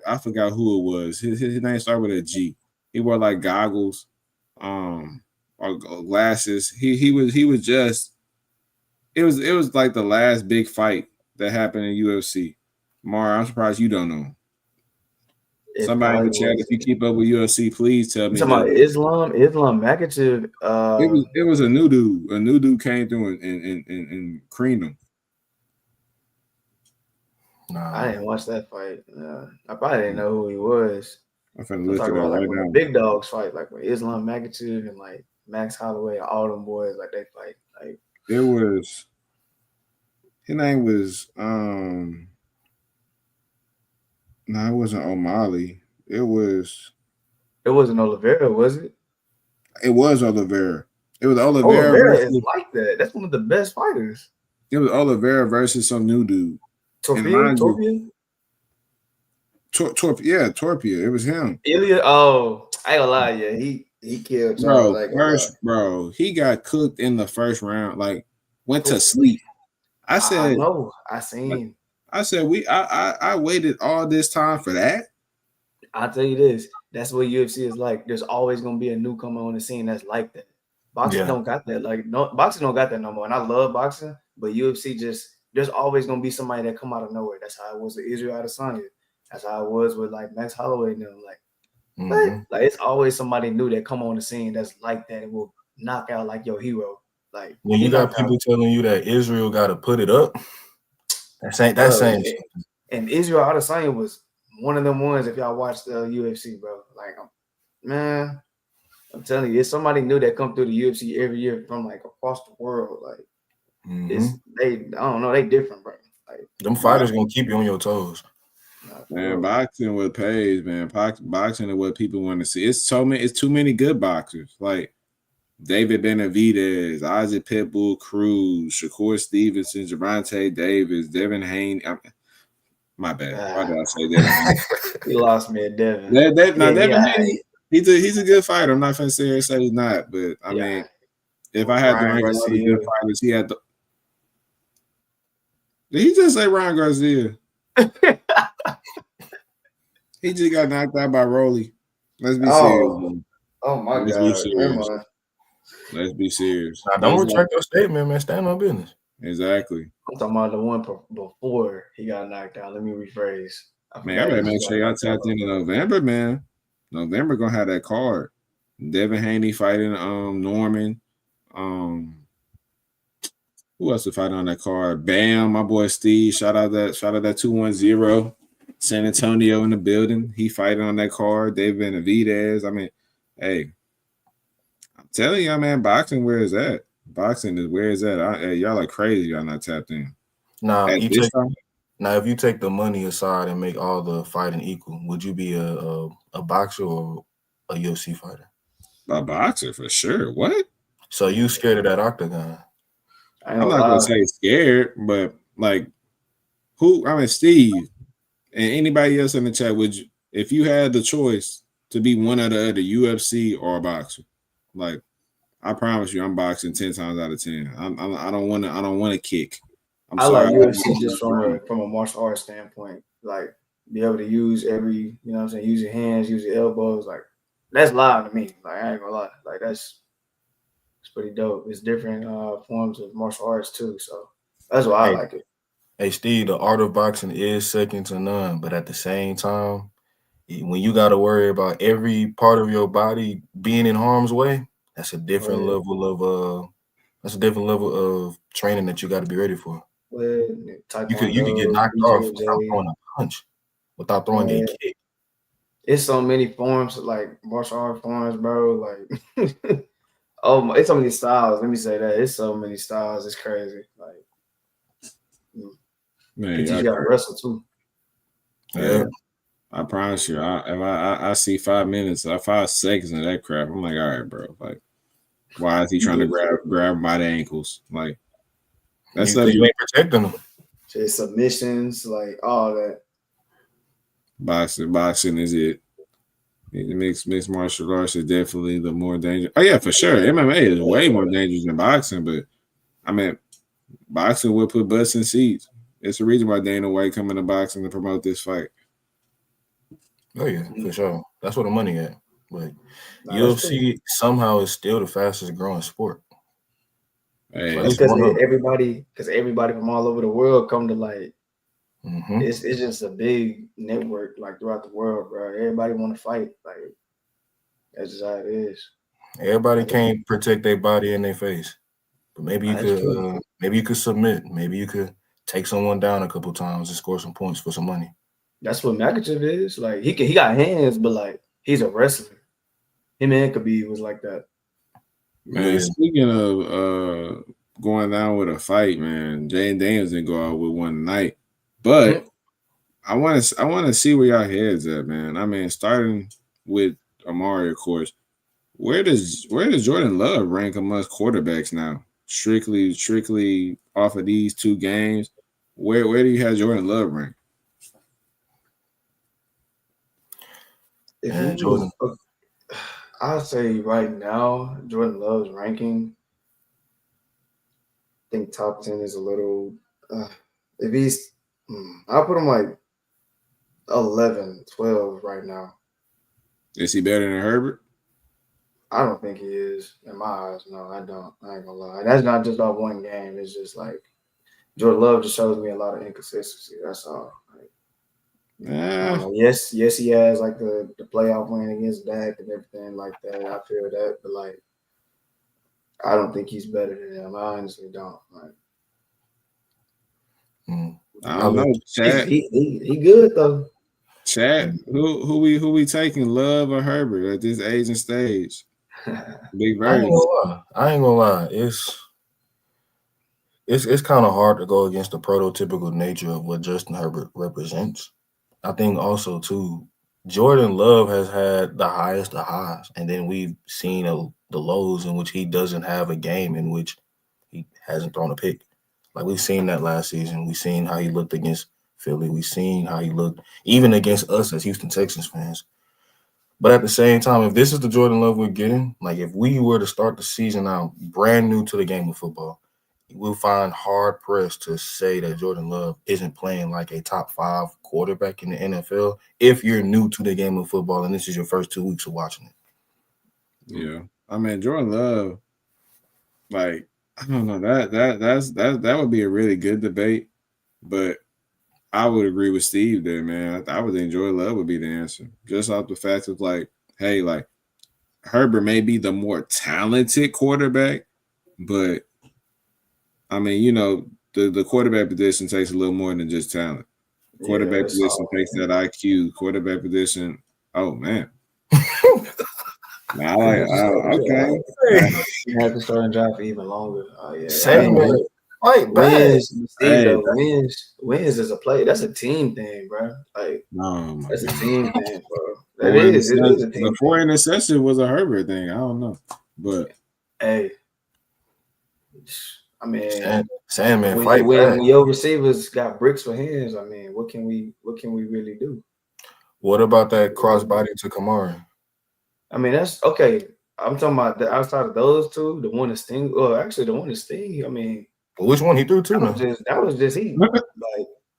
I forgot who it was. His name started with a G. He wore like goggles, or glasses. He was just. It was like the last big fight that happened in UFC. Mara, I'm surprised you don't know. Somebody in the chat, if you keep up with UFC, please tell me. Talking about Islam Makhachev. It was a new dude. A new dude came through and creamed him. Nah. I didn't watch that fight. I probably didn't know who he was. I'm finna look it up like right when now. the big dogs fight, like when Islam Makhachev and like Max Holloway, all them boys, like they fight. Like it was. His name was No, it wasn't O'Malley. It wasn't Oliveira, was it? It was Oliveira. It was Oliveira. Oliveira is like that. That's one of the best fighters. It was Oliveira versus some new dude. Torpia? Torpia. It was him. Ilya. Oh, I ain't gonna lie, yeah. He killed bro. He got cooked in the first round. Like, went to sleep. I said, no, I seen. I said I waited all this time for that. I'll tell you this. That's what UFC is like. There's always gonna be a newcomer on the scene that's like that. Boxing don't got that. Boxing don't got that no more. And I love boxing, but UFC there's always gonna be somebody that come out of nowhere. That's how it was with Israel Adesanya. That's how it was with like Max Holloway and them. Like it's always somebody new that come on the scene that's like that and will knock out like your hero. Like when you got people telling you that Israel got to put it up, that's saying. And Israel Adesanya was one of them ones. If y'all watch the UFC, bro, like, man, I'm telling you, it's somebody new that come through the UFC every year from like across the world. Like, I don't know, they different, bro. Like, them fighters gonna keep you on your toes. Man, boxing what pays, man. Boxing is what people want to see. It's too many good boxers. Like David Benavidez, Isaac Pitbull Cruz, Shakur Stevenson, Gervonta Davis, Devin Haney. My bad. Why did I say that? He lost me at Devin. Devin Haney, he's a good fighter. I'm not gonna say he's not, but I mean, if I had to rank all the good fighters, he had the. Did he just say Ryan Garcia? He just got knocked out by Rolly. Let's be serious, Oh, man. oh my Let's be God. Never serious. mind. Let's be serious. Now, That's don't like, retract your statement, man. Stand on business. exactly. I'm talking about the one before he got knocked out. Let me rephrase. I Man, I forgot better he make just sure got y'all knocked out. tapped into November, man. November gonna have that card. Devin Haney fighting Norman. Who else to fight on that card? Bam, my boy Steve. Shout out that 210. San Antonio in the building. He fighting on that card. David Benavidez. I mean, hey, I'm telling y'all, man, boxing where is that? Boxing is where is that? Hey, y'all are crazy. Y'all not tapped in. Now, At this time, if you take the money aside and make all the fighting equal, would you be a boxer or a UFC fighter? a boxer for sure. What? So you scared of that octagon? I ain't I'm gonna not gonna lie. say scared, but like who? I mean, Steve and anybody else in the chat. Would you, if you had the choice to be one or the other, UFC or a boxer? Like, I promise you, I'm boxing 10 times out of 10. I don't want to. I don't want to kick. I'm I sorry. like UFC just from a martial arts standpoint. Like be able to use every, you know what I'm saying, use your hands, use your elbows. Like that's live to me. Like I ain't gonna lie. Like it's pretty dope. It's different forms of martial arts too. So that's why I Hey, like it. hey, Steve, the art of boxing is second to none, but at the same time, when you got to worry about every part of your body being in harm's way, that's a different Well, level of training that you got to be ready for. well, You could get Taekwondo, knocked off without BJJ. throwing a punch, without throwing a Well, kick. it's so many forms like martial art forms, bro. Like it's so many styles. Let me say that. It's so many styles. It's crazy. Like Man, can teach y'all you how to crazy. wrestle too. Yeah. I promise you, if I see 5 minutes, 5 seconds of that crap, I'm like, all right, bro. Like, why is he trying to grab him by the ankles? Like, that's stuff Because you ain't protecting them. Just submissions, like all that. boxing is it. Mixed martial arts is definitely the more dangerous. Oh yeah, for sure. MMA is way more dangerous than boxing, but I mean, boxing will put butts in seats. It's the reason why Dana White coming to boxing to promote this fight. Oh yeah, for sure. That's where the money at. But UFC somehow is still the fastest growing sport. Hey, So that's it's one of because everybody from all over the world come to like mm-hmm. it's just a big network like throughout the world, bro. Everybody want to fight. Like that's just how it is. Everybody can't protect their body and their face. But maybe you That's true. could submit. Maybe you could take someone down a couple times and score some points for some money. That's what Makachev is. Like he got hands, but like he's a wrestler. Him and Khabib was like that. man, Yeah. speaking of going down with a fight, man, Jane Daniels didn't go out with one night, but I want to see where y'all heads at, man. I mean, starting with Amari, of course. Where does Jordan Love rank amongst quarterbacks now? Strictly off of these 2 games. Where do you have Jordan Love rank? If And it was, I'd say right now Jordan Love's ranking. I think top 10 is a little. If he's, I'll put him like 11, 12 right now. Is he better than Herbert? I don't think he is in my eyes. No, I don't. I ain't gonna lie. That's not just off one game. It's just like Jordan Love just shows me a lot of inconsistency. That's all. Like, yes, he has like the playoff win against Dak and everything like that. I feel that, but like, I don't think he's better than him. I honestly don't. Like, I don't know. Chat. He good though. Chat. Who we taking? Love or Herbert at this age and stage? Big I verdict. ain't gonna lie. It's kind of hard to go against the prototypical nature of what Justin Herbert represents. I think also too, Jordan Love has had the highest of highs, and then we've seen the lows in which he doesn't have a game in which he hasn't thrown a pick. Like we've seen that last season. We've seen how he looked against Philly. We've seen how he looked even against us as Houston Texans fans. But at the same time, if this is the Jordan Love we're getting, like if we were to start the season out brand new to the game of football, we'll find hard pressed to say that Jordan Love isn't playing like a top 5 quarterback in the NFL if you're new to the game of football and this is your first 2 weeks of watching it. Yeah, I mean Jordan Love, like I don't know that would be a really good debate, but I would agree with Steve there, man. I would think Jordan Love would be the answer, just off the fact of like, hey, like Herbert may be the more talented quarterback, but I mean, you know, the quarterback position takes a little more than just talent. Quarterback position takes that IQ. Quarterback position, oh man. Okay. You have to start and drive for even longer. Oh yeah. Sam, wins is a play. That's a team thing, bro. Like that's a team thing, bro. That is. It is a team. The 4 interception was a Herbert thing. I don't know, but hey, I mean, Sandman, when your receivers got bricks for hands, I mean, what can we really do? What about that crossbody to Kamara? I mean, that's okay. I'm talking about the outside of those two, the one to Sting. Well, actually, the one to Sting. I mean, which one he threw to? That was just he. Like,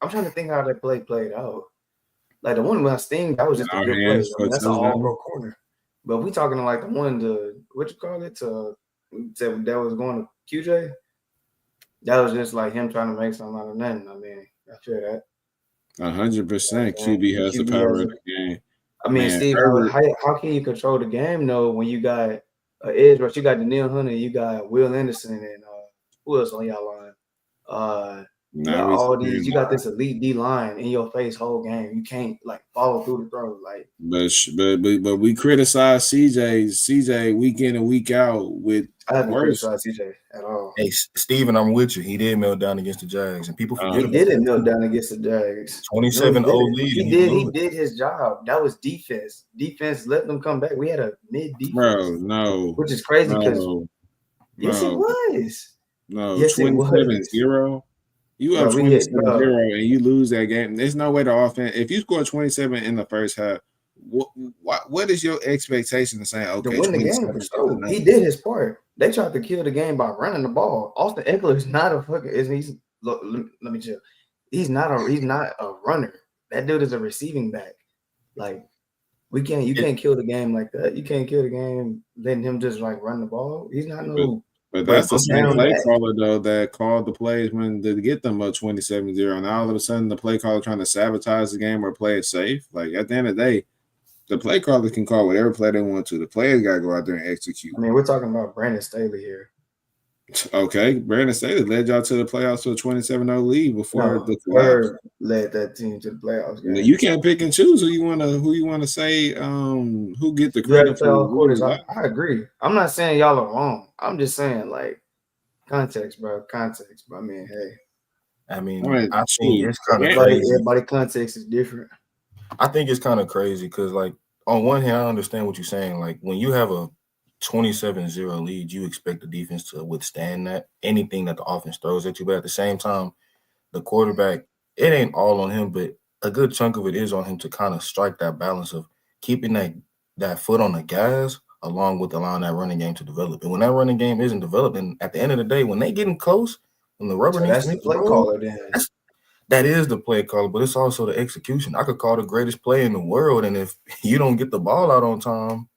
I'm trying to think how that play played out. Like the one with Sting, that was just a good play. I mean, that's an all-pro corner. But we talking like the one to what you call it that was going to QJ. That was just like him trying to make something out of nothing. I mean, I feel that. 100%. QB has the power of the game. I mean, man, Steve, how can you control the game though when you got edge rush? You got Danielle Hunter, you got Will Anderson, and who else on y'all line? You got all these. You got this elite D line in your face whole game. You can't like follow through the throw. Like, but we criticize CJ week in and week out with. I haven't criticized CJ at all. Hey, Steven, I'm with you. He did melt down against the Jags, and people forget. He didn't melt down against the Jags. 27-0 lead. He did his job. That was defense. Defense let them come back. We had a mid defense. Bro, no. Which is crazy because yes, it was. No, yes, 27-0. You up 27-0 and you lose that game. There's no way the offense. If you score 27 in the first half, what is your expectation of saying? Okay, to win the game for sure. He did his part. They tried to kill the game by running the ball. Austin Ekeler is not a fucking. Let me chill. He's not a runner. That dude is a receiving back. Like you can't kill the game like that. You can't kill the game letting him just like run the ball. He's not no. But that's the same play caller though that called the plays when to get them up 27-0. And all of a sudden the play caller trying to sabotage the game or play it safe. Like at the end of the day, the play caller can call whatever play they want to. The players got to go out there and execute. I mean, we're talking about Brandon Staley here. Okay, Brandon Staley led y'all to the playoffs to a 27-0 lead before the collapse. Led that team to the playoffs. Game. You can't pick and choose who you want to say who get the credit for quarters. I agree. I'm not saying y'all are wrong. I'm just saying like context, bro. Context. But I mean, hey. I think it's kind of crazy. Everybody context is different. I think it's kind of crazy because, like, on one hand, I understand what you're saying. Like, when you have a 27-0 lead, you expect the defense to withstand that, anything that the offense throws at you. But at the same time, the quarterback, it ain't all on him, but a good chunk of it is on him to kind of strike that balance of keeping that foot on the gas along with allowing that running game to develop. And when that running game isn't developing, at the end of the day, when they getting close, when the rubber needs to meet the road, that is the play caller, but it's also the execution. I could call the greatest play in the world, and if you don't get the ball out on time,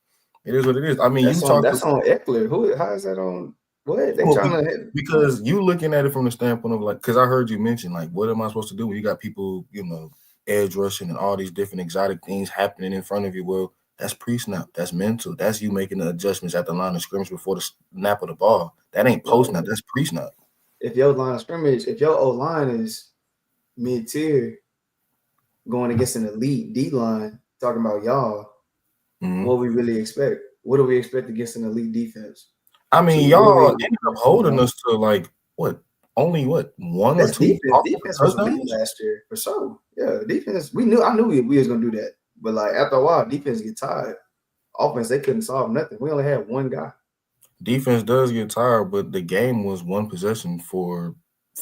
it is what it is. I mean, that's on Ekeler. How is that on? What they trying to? Because you looking at it from the standpoint of like, because I heard you mention like, what am I supposed to do when you got people, edge rushing and all these different exotic things happening in front of you? Well, that's pre-snap. That's mental. That's you making the adjustments at the line of scrimmage before the snap of the ball. That ain't post-snap. That's pre-snap. If your line of scrimmage, if your O-line is mid-tier going against an elite D-line, talking about y'all, what we really expect? What do we expect against an elite defense? I mean, y'all ended up holding us to like only one or two defense was elite last year for sure. Yeah, the defense. I knew we was gonna do that, but like after a while, defense get tired. Offense, they couldn't solve nothing. We only had one guy. Defense does get tired, but the game was one possession for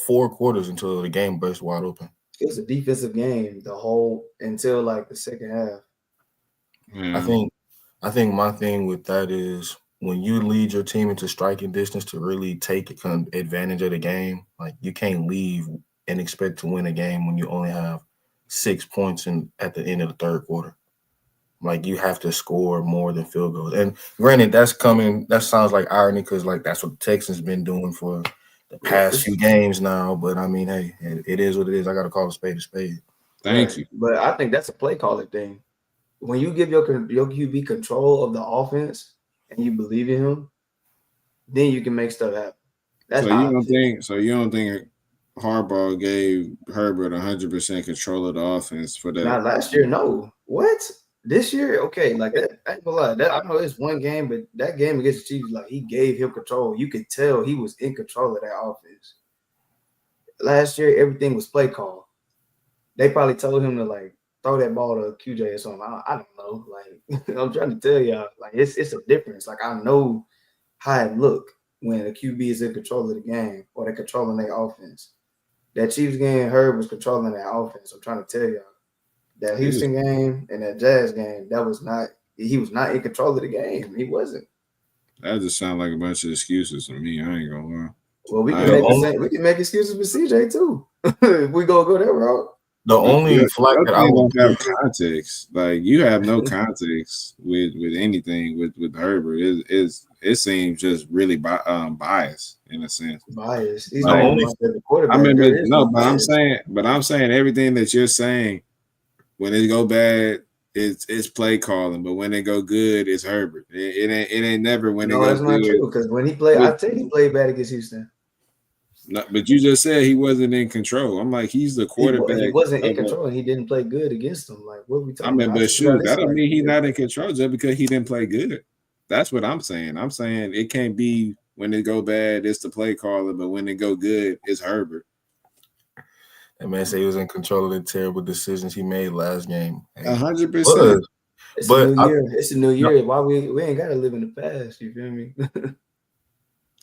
4 quarters until the game burst wide open. It was a defensive game until like the second half. I think my thing with that is when you lead your team into striking distance to really take advantage of the game, like you can't leave and expect to win a game when you only have 6 points at the end of the third quarter. Like you have to score more than field goals. And granted, that sounds like irony because like that's what the Texans been doing for the past few games now. But I mean, hey, it is what it is. I got to call a spade a spade. Thank you. But I think that's a play calling thing. When you give your QB control of the offense and you believe in him, then you can make stuff happen. That's So you don't think Harbaugh gave Herbert 100% control of the offense for that? Not last year, no. What? This year, okay, like that. I ain't gonna lie. I know it's one game, but that game against the Chiefs, like he gave him control. You could tell he was in control of that offense. Last year, everything was play call. They probably told him to like throw that ball to QJ or something. I don't know. Like I'm trying to tell y'all, like it's a difference. Like I know how it look when a QB is in control of the game or they're controlling their offense. That Chiefs game, Herb was controlling that offense. I'm trying to tell y'all. That Houston game and that Jazz game, he was not in control of the game. He wasn't. That just sounds like a bunch of excuses to me. I ain't gonna lie. Well, we can make excuses with CJ too. If we go that route. The only flag that I don't have context. Like you have no context with anything with Herbert. It seems just really biased in a sense. Biased. He's like, the quarterback. I mean, but I'm saying everything that you're saying. When it go bad, it's play calling, but when it go good, it's Herbert. It ain't never when it goes good. No, that's not true. Because when he played, I tell you, he played bad against Houston. No, but you just said he wasn't in control. I'm like, he's the quarterback. He wasn't in control, and he didn't play good against them. Like, what are we talking about? I mean, but shoot, that don't mean he's not in control just because he didn't play good. That's what I'm saying. I'm saying it can't be when it go bad, it's the play caller, but when it go good, it's Herbert. That man said he was in control of the terrible decisions he made last game. 100%. It's a new year. Why we ain't gotta live in the past? You feel me?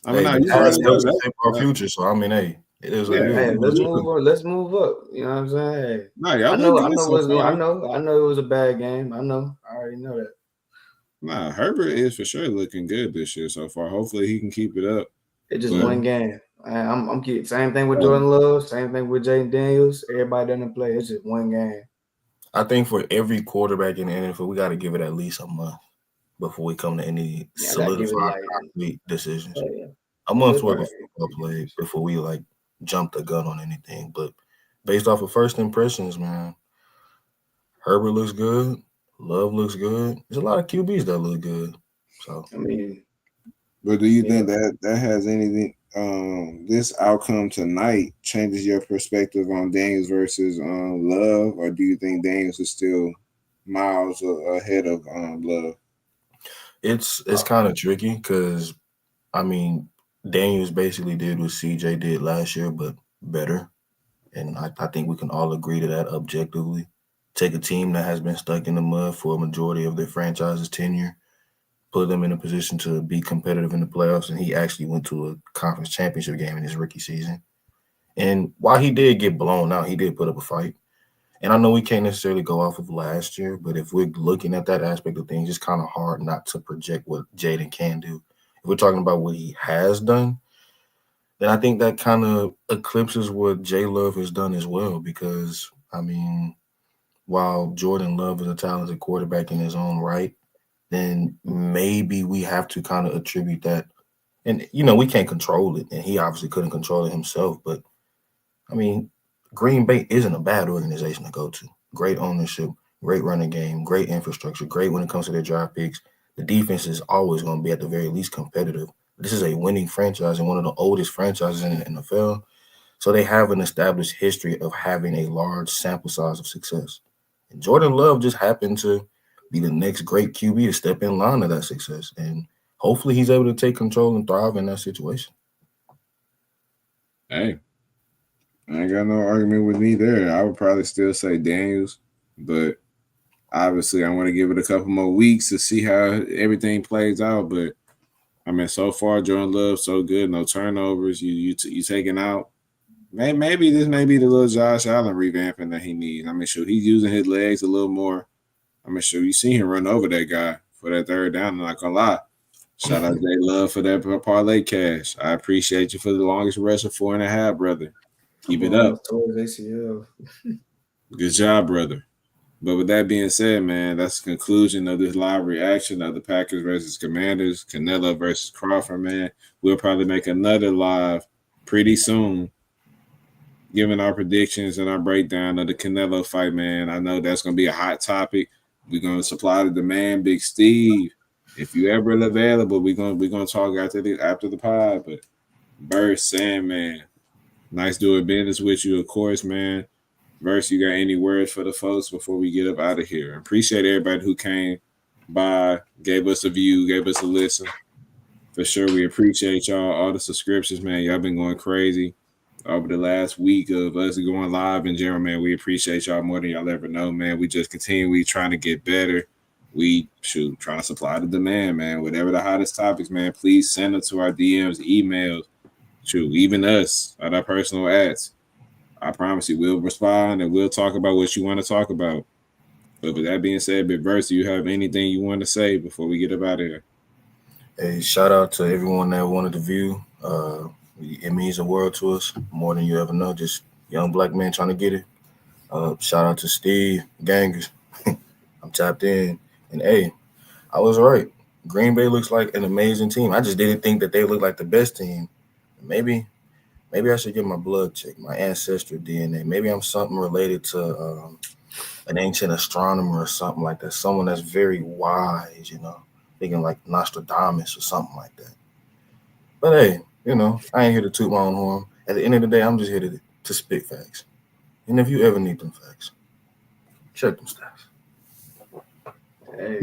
I mean, the past helps shape our future. So I mean, hey, it is. Hey, let's move on. Let's move up. You know what I'm saying? Hey, I know it was a bad game. I already know that. Nah, Herbert is for sure looking good this year so far. Hopefully, he can keep it up. It's just one game. I'm keeping same thing with Jordan Love, same thing with Jayden Daniels. Everybody doesn't play. It's just one game. I think for every quarterback in the NFL, we got to give it at least a month before we come to any solidified decisions. A month's worth of football play before we like jump the gun on anything. But based off of first impressions, man, Herbert looks good. Love looks good. There's a lot of QBs that look good. So I mean, but do you think that has anything? This outcome tonight changes your perspective on Daniels versus Love, or do you think Daniels is still miles ahead of Love? It's kind of tricky because, I mean, Daniels basically did what CJ did last year, but better, and I think we can all agree to that objectively. Take a team that has been stuck in the mud for a majority of their franchise's tenure, put them in a position to be competitive in the playoffs, and he actually went to a conference championship game in his rookie season. And while he did get blown out, he did put up a fight. And I know we can't necessarily go off of last year, but if we're looking at that aspect of things, it's kind of hard not to project what Jaden can do. If we're talking about what he has done, then I think that kind of eclipses what J Love has done as well, because, I mean, while Jordan Love is a talented quarterback in his own right, then maybe we have to kind of attribute that. And, you know, we can't control it, and he obviously couldn't control it himself. But, I mean, Green Bay isn't a bad organization to go to. Great ownership, great running game, great infrastructure, great when it comes to their draft picks. The defense is always going to be at the very least competitive. This is a winning franchise and one of the oldest franchises in the NFL. So they have an established history of having a large sample size of success. And Jordan Love just happened to be the next great QB to step in line of that success. And hopefully he's able to take control and thrive in that situation. Hey, I ain't got no argument with me there. I would probably still say Daniels, but obviously I want to give it a couple more weeks to see how everything plays out. But, I mean, so far, Jordan Love, so good. No turnovers. You taking out. Maybe this may be the little Josh Allen revamping that he needs. I mean, sure, he's using his legs a little more. I mean, sure, you see him run over that guy for that third down. I'm not gonna lie. Shout out J Love for that parlay cash. I appreciate you for the longest rush of 4.5, brother. Keep it up. Towards ACL. Good job, brother. But with that being said, man, that's the conclusion of this live reaction of the Packers versus Commanders, Canelo versus Crawford, man. We'll probably make another live pretty soon, giving our predictions and our breakdown of the Canelo fight, man. I know that's going to be a hot topic. We're going to supply the demand, Big Steve. If you ever available, we're gonna talk after the pod. But Verse, Sandman, nice doing business with you, of course, man. Verse, you got any words for the folks before we get up out of here? Appreciate everybody who came by, gave us a view, gave us a listen. For sure, we appreciate y'all. All the subscriptions, man. Y'all been going crazy over the last week of us going live in general, man. We appreciate y'all more than y'all ever know, man. We just continually trying to get better. We trying to supply the demand, man. Whatever the hottest topics, man, please send them to our DMs, emails, even us at our personal ads. I promise you, we'll respond and we'll talk about what you want to talk about. But with that being said, Big Verse, do you have anything you want to say before we get up out of here? Hey, shout out to everyone that wanted to view. It means the world to us, more than you ever know. Just young black men trying to get it. Shout out to Steve, Gangers. I'm tapped in. And hey, I was right. Green Bay looks like an amazing team. I just didn't think that they looked like the best team. Maybe I should get my blood checked, my ancestral DNA. Maybe I'm something related to an ancient astronomer or something like that. Someone that's very wise, thinking like Nostradamus or something like that. But hey, I ain't here to toot my own horn. At the end of the day, I'm just here to spit facts. And if you ever need them facts, check them stats. Hey,